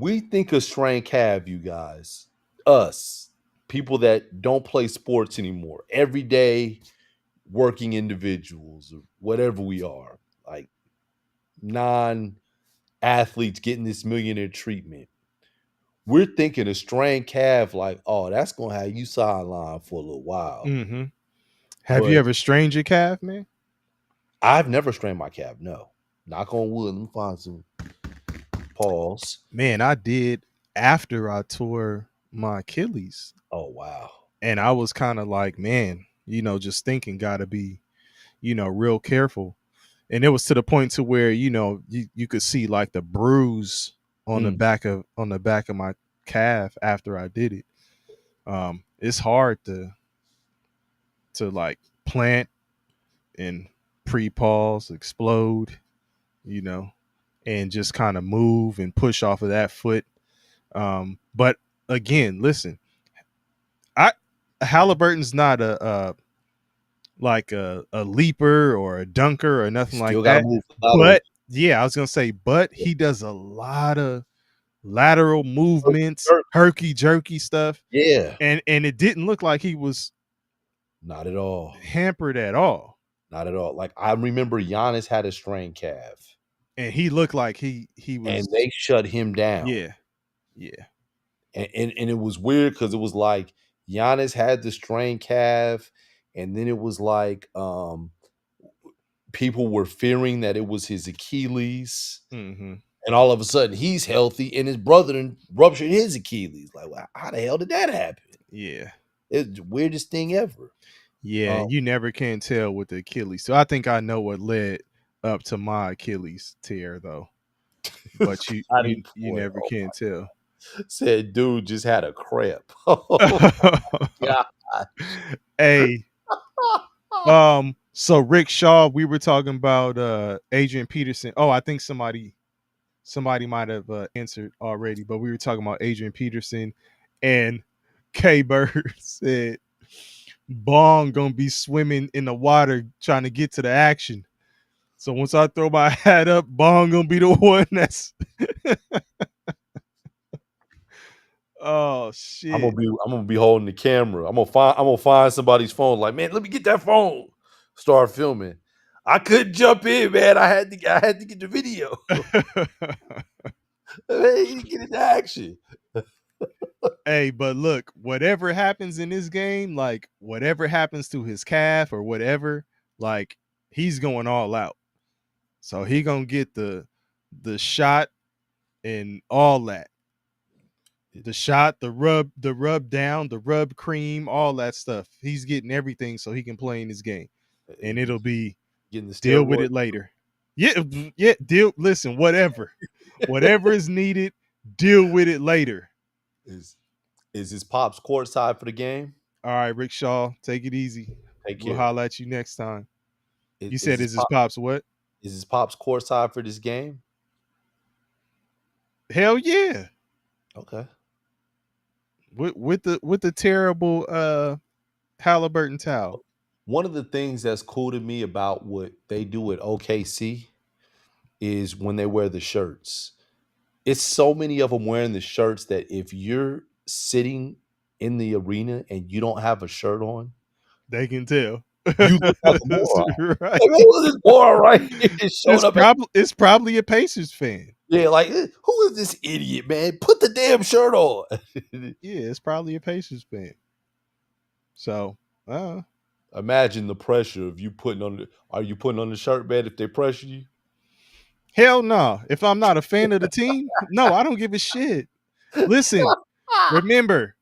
we think of strained calf, you guys, us people that don't play sports anymore, everyday working individuals or whatever we are, like non-athletes getting this millionaire treatment, we're thinking a strained calf like, oh, that's gonna have you sidelined for a little while. Mm-hmm. Have But you ever strained your calf, man? I've never strained my calf. No, knock on wood. Let me find some pause. Man, I did after I tore my Achilles. Oh wow. And I was kind of like, man, just thinking gotta be, real careful. And it was to the point to where, you could see like the bruise on the back of my calf after I did it. It's hard to like plant and pre-pause, explode, and just kind of move and push off of that foot. But again, listen, Halliburton's not a leaper or a dunker or nothing like that. But yeah, I was gonna say, but he does a lot of lateral movements, herky jerky stuff. Yeah. And it didn't look like he was Not at all. hampered at all. Not at all. Like I remember Giannis had a strained calf, And he looked like he and was they shut him down. yeah. Yeah. And it was weird because it was like Giannis had the strained calf, and then it was like people were fearing that it was his Achilles, Mm-hmm. and all of a sudden he's healthy, and his brother ruptured his Achilles. Like, well, how the hell did that happen? Yeah. It's the weirdest thing ever. Yeah, you never can tell with the Achilles. So I think I know what led up to my Achilles tear though. But you never can tell. Said dude just had a cramp. Oh yeah. Hey, so Rick Shaw, we were talking about Adrian Peterson. Oh, I think somebody might have answered already, but we were talking about Adrian Peterson, and K Bird said Bong gonna be swimming in the water trying to get to the action. So once I throw my hat up, Bong gonna be the one that's oh shit. I'm gonna be holding the camera. I'm gonna find somebody's phone. Like, man, let me get that phone. Start filming. I couldn't jump in, man. I had to get the video. Hey, get into action. Hey, but look, whatever happens in this game, like whatever happens to his calf or whatever, like he's going all out. So he gonna get the shot and all that. The shot, the rub down, the rub cream, all that stuff. He's getting everything so he can play in this game. And it'll be Getting the deal with steroid. it later. Yeah, deal. Listen, whatever is needed, deal with it later. Is his pops courtside for the game? All right, Rick Shaw, take it easy. Take We'll care. holler at you next time. You Is said his is his pops what? Is his pops courtside for this game? Hell yeah. Okay. With the terrible Halliburton towel. One of the things that's cool to me about what they do at OKC is when they wear the shirts. It's so many of them wearing the shirts that if you're sitting in the arena and you don't have a shirt on, They can tell. you look like a moron. Right. Like, man, who's this moron right here showing up? It's probably a Pacers fan. Yeah, like, who is this idiot, man? Put the damn shirt on. Yeah, it's probably a Pacers fan. So, imagine the pressure of you putting on the. Are you putting on the shirt, man? If they pressure you, hell no. If I'm not a fan of the team, no, I don't give a shit. Listen, remember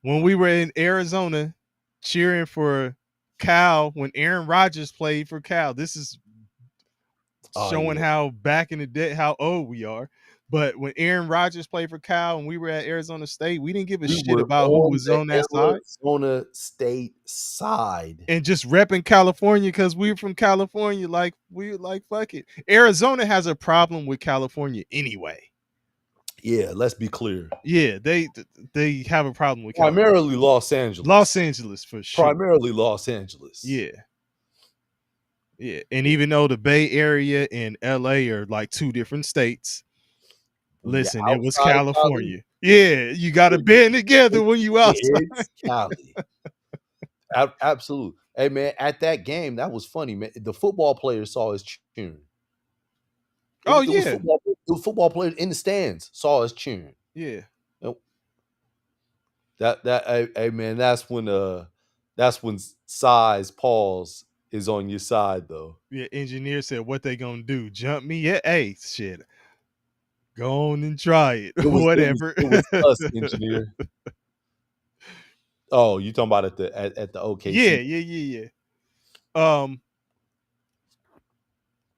when we were in Arizona cheering for Cal when Aaron Rodgers played for Cal. This is showing how back in the day how old we are. But when Aaron Rodgers played for Cal and we were at Arizona State, we didn't give a shit about who was on that side. Arizona State side. And just repping California because we're from California. Like, we like, fuck it. Arizona has a problem with California anyway. Yeah, let's be clear. Yeah, they have a problem with primarily California. Los Angeles. Los Angeles for sure. Primarily Los Angeles. Yeah. Yeah. And even though the Bay Area and LA are like two different states, listen, it was California. Yeah, you got to band together when you outside. It's Cali. Absolutely. Hey, man, at that game, that was funny, man. The football players saw us cheering. The football players in the stands saw us cheering. Yeah. Hey man, that's when size pause is on your side though. Yeah, engineer said what they gonna do? Jump me? Yeah, hey, shit. Go on and try it. Whatever. It was us, engineer. Oh, you talking about at the OKC? Yeah.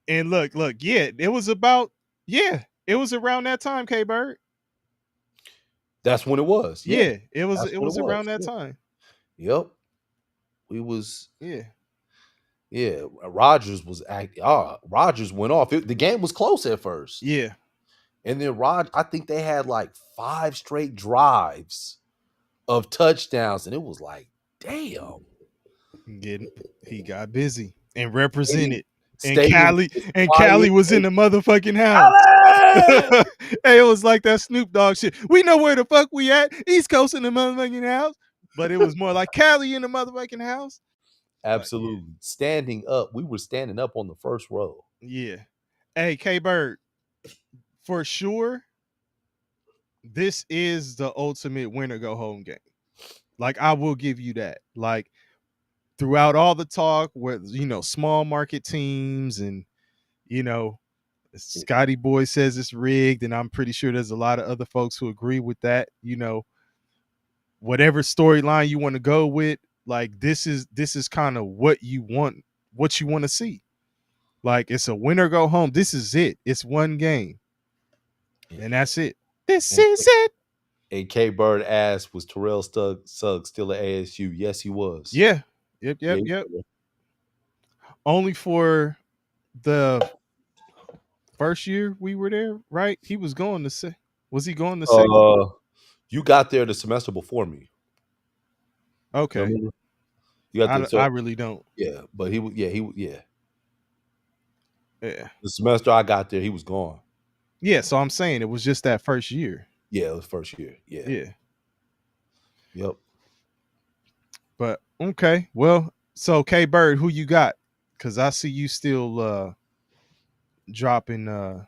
And look, it was around that time, K Bird. That's when it was. Yeah, it was around that time. Yep. We was Yeah. Rodgers was Rodgers went off. The game was close at first. Yeah. And then I think they had like 5 straight drives of touchdowns, and it was like, damn. He got busy and represented. And Stadium Cali was in the motherfucking house. Hey, it was like that Snoop Dogg shit. We know where the fuck we at. East Coast in the motherfucking house. but it was more like Cali in the motherfucking house. But Absolutely. Standing up. We were standing up on the first row. yeah. Hey, K Bird, for sure, this is the ultimate winner go home game. Like, I will give you that. Like, throughout all the talk with, small market teams and, you know, Scotty Boy says it's rigged, and I'm pretty sure there's a lot of other folks who agree with that. Whatever storyline you want to go with, like this is kind of what you want to see. Like, it's a winner go home. This is it. It's one game, and that's it. This And is it. K Bird asked, was Terrell Suggs still at ASU? Yes, he was. Yeah. Yep. Yeah, Yep. Yep. Only for the first year we were there, right? He was going to say, was he going to second? You got there the semester before me. Okay. Remember? You got there. I really don't. Yeah, but he yeah. Yeah. The semester I got there, he was gone. Yeah. So I'm saying it was just that first year. Yeah, it was first year. Yeah. Yeah. Yep. But okay. Well, so K Bird, who you got? Because I see you still dropping some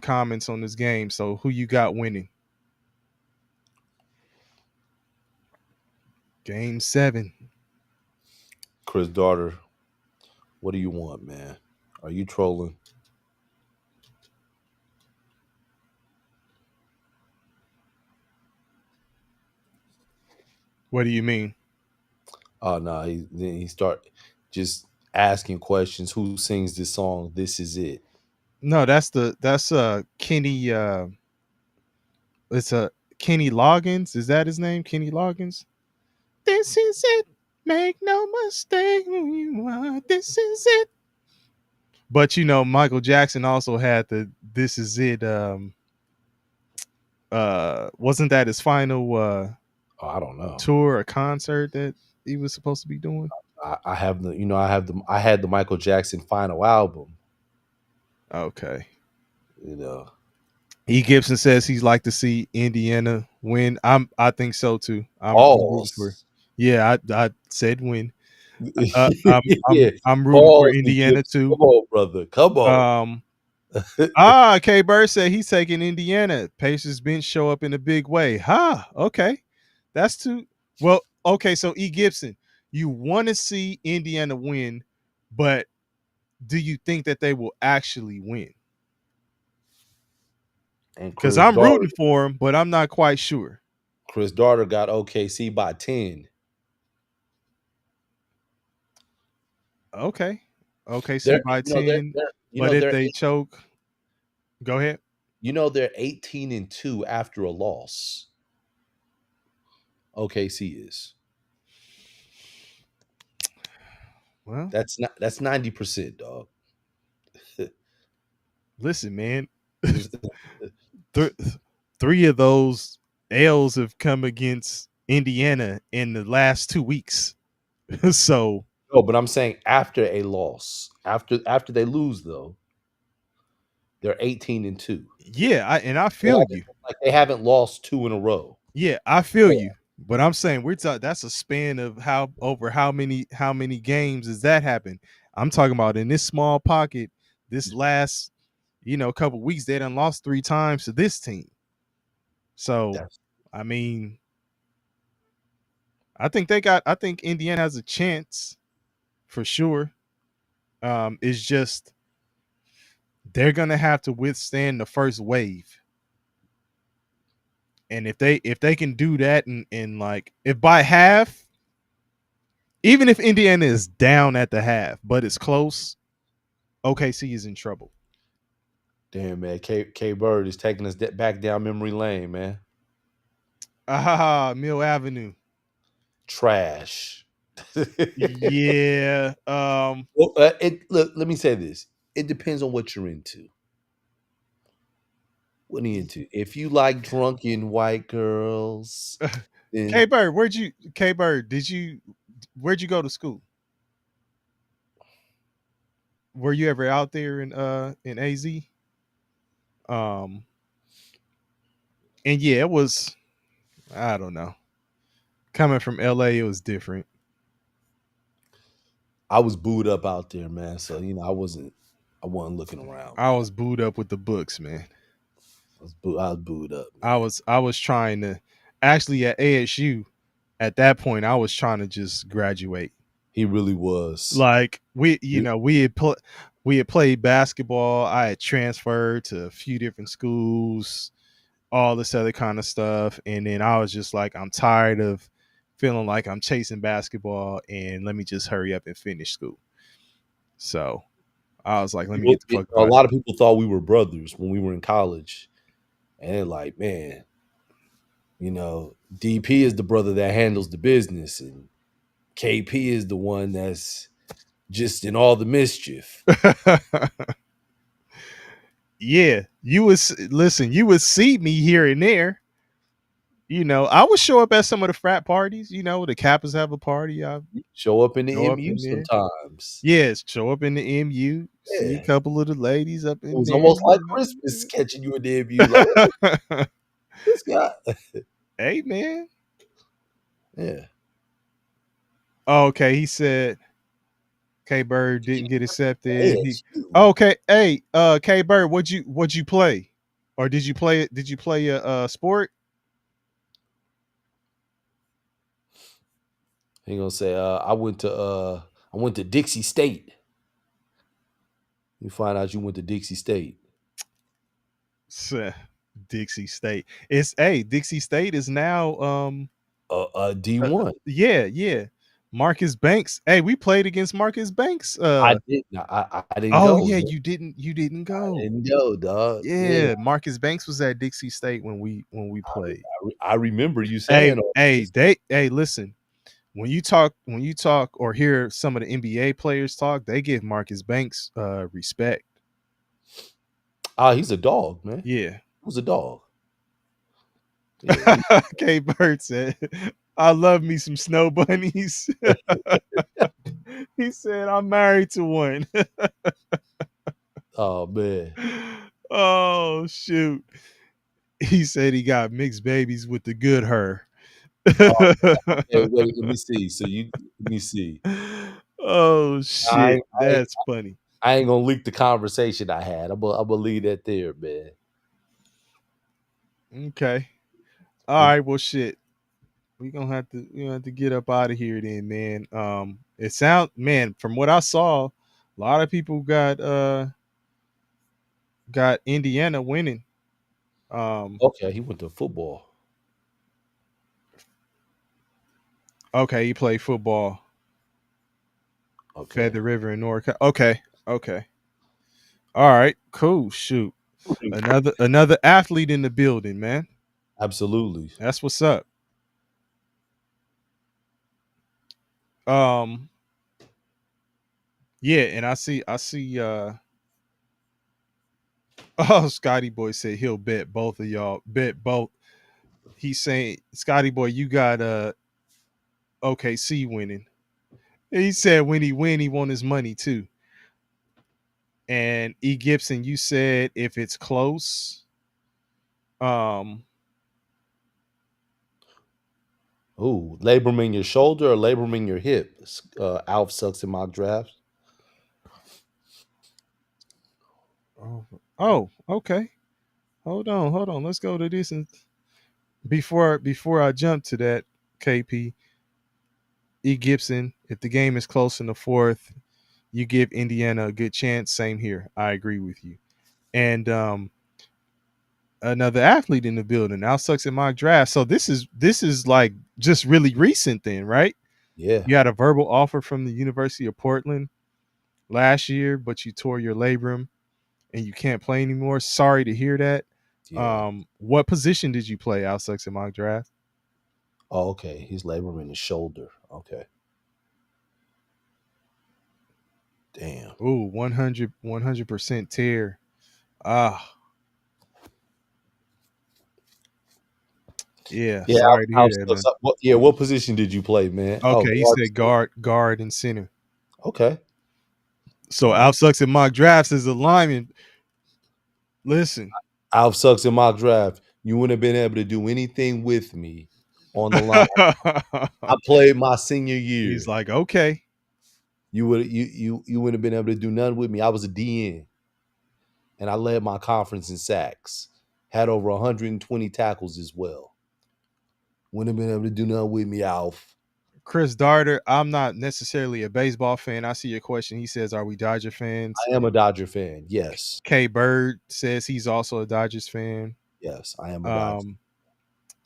comments on this game. So who you got winning? Game 7. Chris Daughter, what do you want, man? Are you trolling? What do you mean? Oh no, he start just asking questions. Who sings this song? This is it. No, that's Kenny it's a Kenny Loggins. Is that his name? Kenny Loggins? This is it. Make no mistake who you are. This is it. But Michael Jackson also had the This Is It. Wasn't that his final Oh, I don't know. tour or concert that he was supposed to be doing? I have I had the Michael Jackson final album. Okay. E. Gibson says he'd like to see Indiana win. I think so too. I'm rooting for. Yeah, I said win. Yeah. I'm rooting for Indiana too. Come on, brother. Come on. K Bird said he's taking Indiana. Pacers bench show up in a big way. Okay. That's too well. Okay, so E. Gibson, you want to see Indiana win, but do you think that they will actually win? Because I'm rooting for him, but I'm not quite sure. Chris Daughter got OKC by 10. Okay. OKC by 10. But if they choke, go ahead. They're 18-2 after a loss. OKC is. Well, that's 90%, dog. Listen, man. Three of those L's have come against Indiana in the last 2 weeks. So no, but I'm saying after a loss, after they lose, though, they're 18-2. Yeah, I feel you. Like they haven't lost 2 in a row. Yeah, I feel you. But I'm saying that's a span of how many games does that happen? I'm talking about in this small pocket, this last couple weeks, they done lost 3 times to this team. So I mean, I think Indiana has a chance for sure. It's just they're gonna have to withstand the first wave. And if they can do that and like if by half, even if Indiana is down at the half, but it's close, OKC is in trouble. Damn, man. K Bird is taking us back down memory lane, man. Mill Avenue. Trash. Yeah. Well, let me say this. It depends on what you're into. What are you into? If you like drunken white girls, then K Bird, where'd you go to school? Were you ever out there in AZ? And yeah, it was, I don't know. Coming from LA, it was different. I was booed up out there, man. So I wasn't looking around, I man. was booed up with the books, man. I was booed up, I man. was I was trying to actually at ASU at that point I was trying to just graduate. He really was. Like He- we had played basketball. I had transferred to a few different schools, all this other kind of stuff, and then I was just like, I'm tired of feeling like I'm chasing basketball, and let me just hurry up and finish school. So I was like, let me get the fuck A out. lot of people thought we were brothers when we were in college, and they're like, man, DP is the brother that handles the business, and KP is the one that's just in all the mischief. Yeah, you would see me here and there. I would show up at some of the frat parties. The Kappas have a party. I Show up in the show up MU in there. sometimes. Yes, show up in the MU. See a Yeah. couple of the ladies up It in was there. almost like Christmas catching you in the MU. Like, Know? this guy. Hey man. Yeah. Oh, okay, he said K Bird didn't get accepted. ASU. Okay. Hey, K Bird, what'd you play? Or did you play it? Did you play a sport? He gonna say, I went to Dixie State. You find out you went to Dixie State. Dixie State. Dixie State is now D1. yeah. Marcus Banks. Hey, we played against Marcus Banks. I didn't Oh go. yeah, Man. you didn't I go. didn't go, dog. Yeah. Yeah, Marcus Banks was at Dixie State when we played. I remember you saying all this. Listen. When you talk or hear some of the NBA players talk, they give Marcus Banks respect. He's a dog, man. Yeah. He was a dog. Yeah, K Bird said, I love me some snow bunnies. He said, I'm married to one. oh man. Oh shoot. He said he got mixed babies with the good her. Hey, wait, let me see. Let me see. Oh I, shit. I That's funny. I ain't gonna leak the conversation I had. I'm gonna leave that there, man. Okay. All right. Well, shit. We gonna have to get up out of here then, man. It sound man from what I saw, a lot of people got Indiana winning. Okay, he went to football. Okay, he played football. Okay. Feather River in North. Okay. All right. Cool. Shoot. Another athlete in the building, man. Absolutely. That's what's up. Um. Yeah, and I see. Oh, Scotty Boy said he'll bet both of y'all. Bet both. He's saying, Scotty Boy, you got OKC winning. He said when he win, he want his money too. And E. Gibson, you said if it's close, um, Ooh, labor 'em in your shoulder or labor 'em in your hip. Alf sucks in mock drafts. oh, okay. Hold on. Let's go to this and before I jump to that, KP E. Gibson, if the game is close in the fourth, you give Indiana a good chance. Same here. I agree with you. And another athlete in the building. Now sucks in mock draft. So this is like just really recent then, right? Yeah. You had a verbal offer from the University of Portland last year, but you tore your labrum and you can't play anymore. Sorry to hear that. Yeah. What position did you play out sucks in mock draft? Oh, okay. He's laboring in his shoulder. Okay. Damn. Ooh, 100% tear. Ah, yeah. Yeah. Sorry to hear Alf that, sucks. man. What position did you play, man? Oh, Okay, he guard. said guard, and center. Okay. So All right. Alf sucks in mock drafts as a lineman. Listen, Alf sucks in mock draft. You wouldn't have been able to do anything with me on the line. I played my senior year. He's like, okay. You wouldn't have been able to do nothing with me. I was a DN, and I led my conference in sacks. Had over 120 tackles as well. Wouldn't have been able to do nothing with me, Alf. Chris Darter, I'm not necessarily a baseball fan. I see your question. He says, are we Dodger fans? I am a Dodger fan. Yes. K Bird says he's also a Dodgers fan. Yes, I am a Dodger.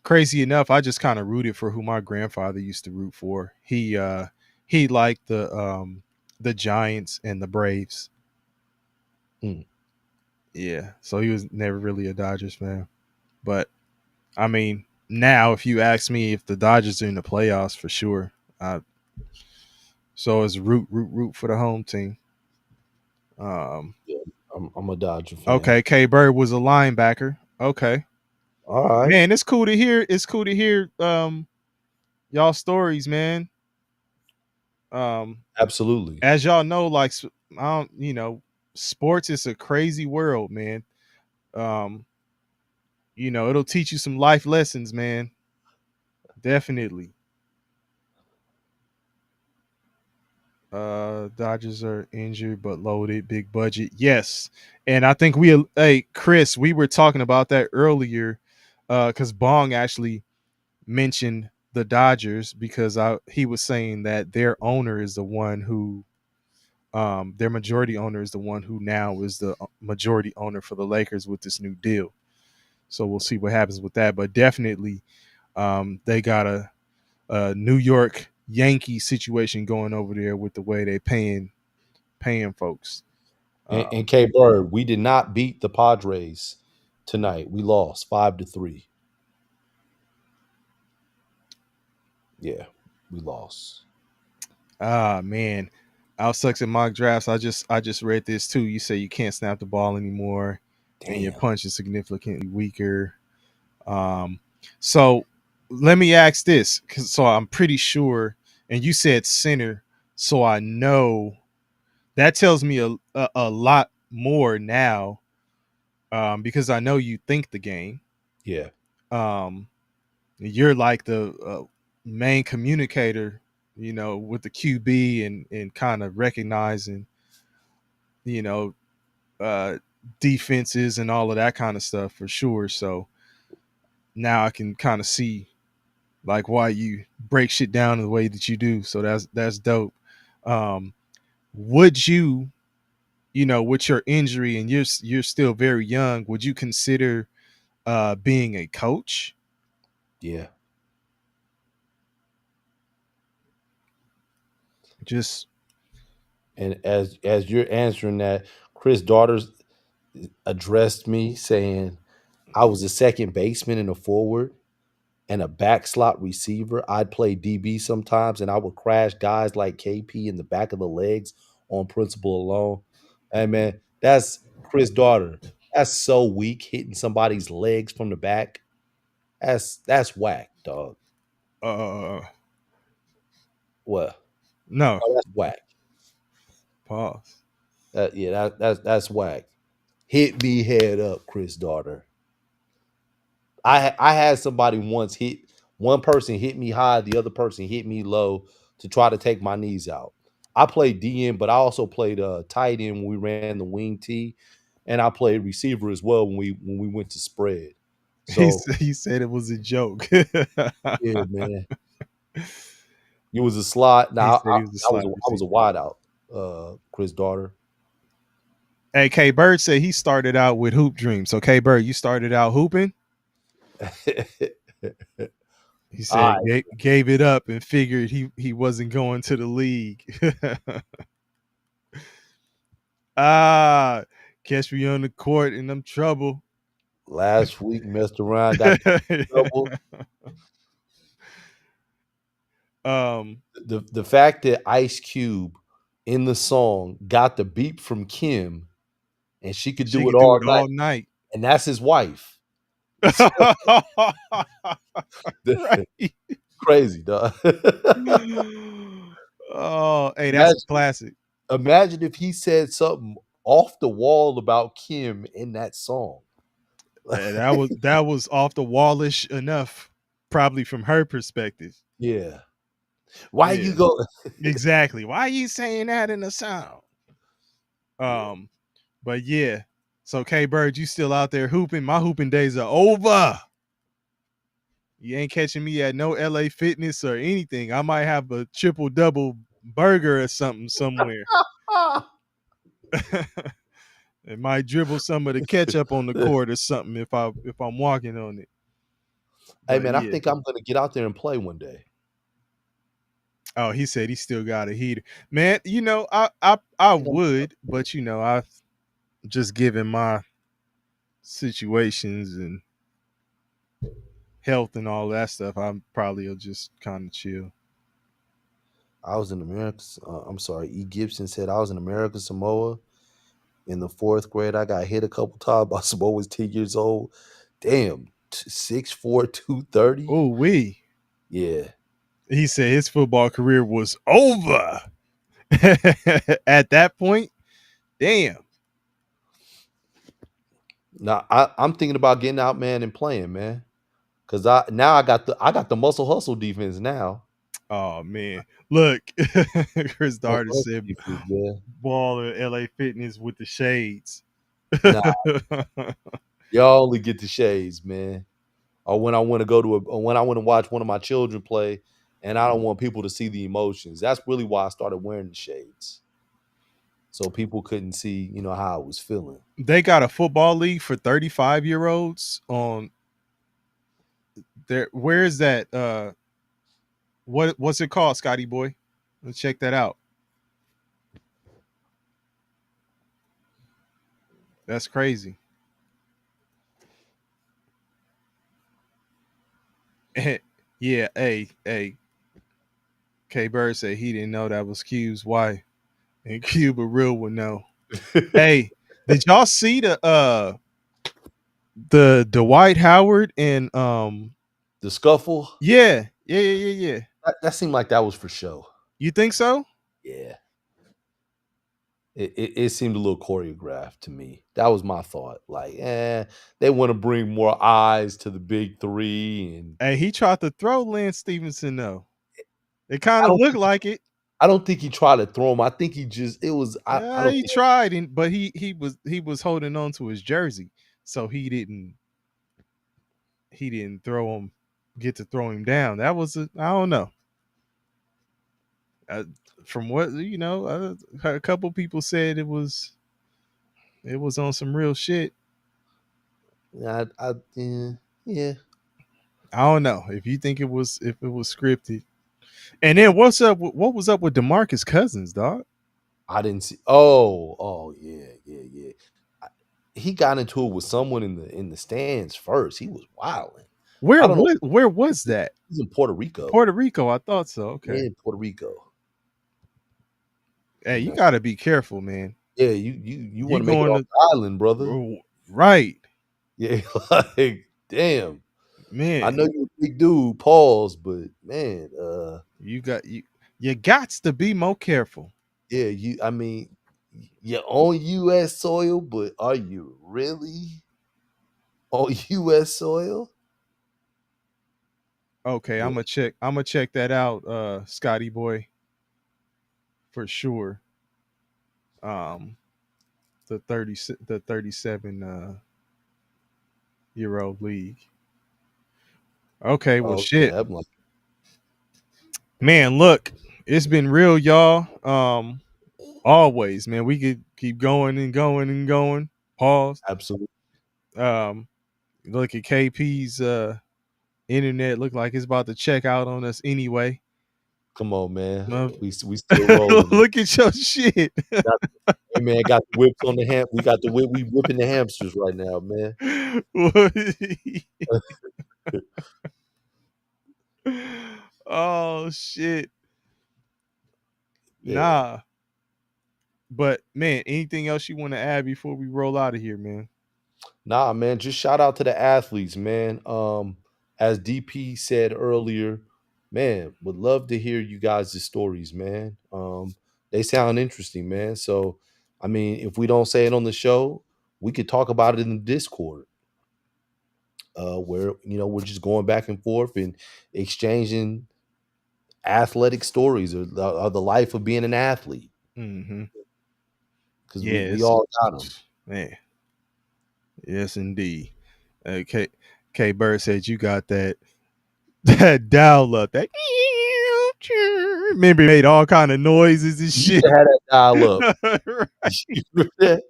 Crazy enough, I just kind of rooted for who my grandfather used to root for. He liked the Giants and the Braves. Mm. Yeah, so he was never really a Dodgers fan. But I mean, now if you ask me if the Dodgers are in the playoffs, for sure. So it's root for the home team. Yeah, I'm a Dodger fan. Okay, K Bird was a linebacker. Okay. All right. Man, it's cool to hear. It's cool to hear y'all stories, man. Absolutely. As y'all know, like sports is a crazy world, man. It'll teach you some life lessons, man. Definitely. Dodgers are injured but loaded, big budget. Yes. And I think Chris, we were talking about that earlier cuz Bong actually mentioned the Dodgers because he was saying that their owner is the one who their majority owner is the one who now is the majority owner for the Lakers with this new deal. So we'll see what happens with that, but definitely they got a New York Yankee situation going over there with the way they paying folks. And K Bird, we did not beat the Padres tonight. We lost 5-3. Yeah, we lost. Man, Out sucks at mock drafts. I just read this too. You say you can't snap the ball anymore, and your Damn. punch is significantly weaker. So let me ask this, so I'm pretty sure, and you said center, so I know that tells me a lot more now, because I know you think the game. Yeah. You're like the main communicator, with the QB and kind of recognizing, you know, uh, defenses and all of that kind of stuff for sure. So now I can kind of see like why you break shit down the way that you do. So that's dope. Um, would you, with your injury and you're still very young, would you consider being a coach? Yeah. Just And as you're answering that, Chris Daughters addressed me saying I was a second baseman and a forward and a back slot receiver. I'd play DB sometimes and I would crash guys like KP in the back of the legs on principle alone. Hey man, that's Chris Daughter. That's so weak hitting somebody's legs from the back. That's whack, dog. uh What? no, Oh, that's whack. pause. That's whack. Hit me head up, Chris Daughter. I had somebody once hit one person hit me high, the other person hit me low to try to take my knees out. I played DN, but I also played tight end when we ran the wing T, and I played receiver as well when we went to spread. So He said it was a joke. yeah, man, you was a slot. He Now said he was a slot I was a receiver. wide out, Chris Daughter. Hey, K Bird said he started out with hoop dreams. So K Bird, you started out hooping. He said gave it up and figured he wasn't going to the league. Catch me on the court and I'm trouble. Last week messed around, got in trouble. The fact that Ice Cube in the song got the beat from Kim and she could do it all night, night. and that's his wife. Right. Crazy, dog. Oh, hey, that's a classic. Imagine if he said something off the wall about Kim in that song. That was off the wallish enough. Probably from her perspective. Yeah. Why Yeah, you go? exactly. Why are you saying that in the sound? Yeah. But yeah. So K Bird, you still out there hooping? My hooping days are over. You ain't catching me at no LA Fitness or anything. I might have a triple double burger or something somewhere. It might dribble some of the ketchup on the court or something if I'm walking on it. Hey But man, I yeah. think I'm gonna get out there and play one day. Oh, he said he still got a heater. Man, I think I'm would, but I just given my situations and health and all that stuff, I'm probably will just kind of chill. I was in America. I'm sorry. E. Gibson said I was in America Samoa in the fourth grade. I got hit a couple times by Samoa. Was 10 years old. Damn, 6'4", 230. Oh, we. Yeah. He said his football career was over at that point. Damn. Now I'm thinking about getting out, man, and playing, man. Cause I got the muscle hustle defense now. Oh man, look, Chris Muscle Darter hustle said defense, yeah. ball at LA Fitness with the shades. Nah, y'all only get the shades, man. Or when I want to go to or when I want to watch one of my children play, and I don't want people to see the emotions. That's really why I started wearing the shades, so people couldn't see, how I was feeling. They got a football league for 35-year-olds on there. Where is that? What's it called, Scotty boy? Let's check that out. That's crazy. Yeah, hey, K Bird said he didn't know that was Cube's wife. And Cuba real would know. Hey, did y'all see the Dwight Howard and The scuffle, yeah. that seemed like that was for show. You think so? Yeah, it seemed a little choreographed to me. That was my thought. Like, they want to bring more eyes to the big three, and Hey, he tried to throw Lance Stevenson though. It kind I of don't looked think he, like it. I don't think he tried to throw him. I think he just it was. I don't He think tried, but he was holding on to his jersey, so he didn't throw him, get to throw him down. That was I don't know. Uh, from what a couple people said it was on some real shit. yeah, yeah. I don't know if you think if it was scripted. And then what was up with DeMarcus Cousins, dog? I didn't see. Oh, yeah, yeah, yeah. I- He got into it with someone in the stands first. He was wilding. Where I don't know. was where was that? He's in Puerto Rico. Puerto Rico, I thought so. Yeah, Okay. in Puerto Rico. Hey, You you know. gotta be careful, man. Yeah, you You want to make it going off to the island, brother. right, Yeah, like damn. I man. know you're a big dude, pause, but man, You got to be more careful. yeah, I mean, you're on US soil, but are you really on US soil? Okay, Yeah. I'm gonna check that out, Scotty boy, for sure. Um the 37 year old league. Okay, well Okay, shit. I'm like, Man, look, it's been real, y'all. Always, man. We could keep going and going and going. Pause. absolutely. Um, look at KP's internet. Look like it's about to check out on us anyway. Come on, man. Uh, We still rolling, man. look at your shit. Got, hey, man, got the whips on the ham. We got the whip. We whipping the hamsters right now, man. Oh shit. Yeah. Nah. But man, anything else you want to add before we roll out of here, man? Nah, man. Just shout out to the athletes, man. As DP said earlier, man, would love to hear you guys' stories, man. They sound interesting, man. So, I mean, if we don't say it on the show, we could talk about it in the Discord. where we're just going back and forth and exchanging athletic stories or the life of being an athlete, Mm-hmm. because we Yes, all got them. man. Yes, indeed. K Bird said you got that dial up. That remember it made all kind of noises and We used shit. to have that dial up. Right. You remember that?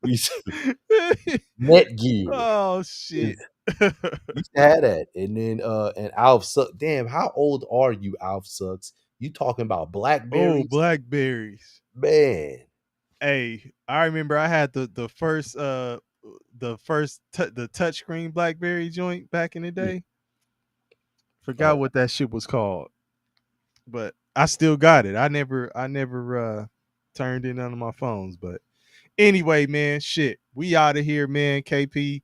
We used to, Netgear. Oh shit. We used to have that. And then and Alf Sucks. Damn, how old are you, Alf Sucks? You talking about Oh, blackberries? blackberries. Man. Hey, I remember I had the first the touchscreen BlackBerry joint back in the Yeah. day. Forgot Oh, what that shit was called, but I still got it. I never turned in none of my phones. But anyway, man, shit, we out of here, man. KP,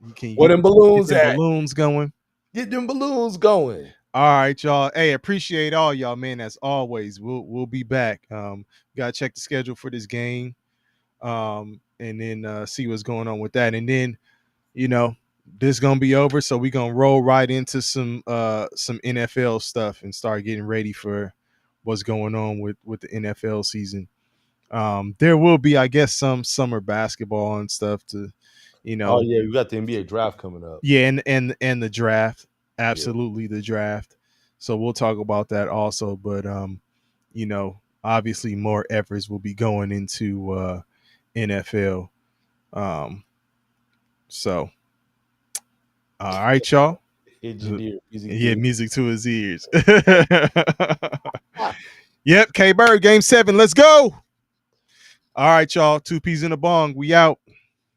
you can where them get balloons them at? balloons going. Get them balloons going. All right, y'all. Hey, appreciate all y'all, man. As always, we'll be back. Gotta check the schedule for this game. And then see what's going on with that. And then, you know, this gonna be over, so we gonna roll right into some NFL stuff and start getting ready for what's going on with the NFL season. There will be, I guess, some summer basketball and stuff to, you Oh know, yeah, we got the NBA draft coming up. yeah, and the draft, Yeah. absolutely the draft. So we'll talk about that also. But you know, obviously more efforts will be going into NFL. Um, so all right, y'all. Engineer, music Yeah, to music to his ears. Ah. Yep, K Bird, game 7. Let's go. All right, y'all. 2 Peez in a bong. We out.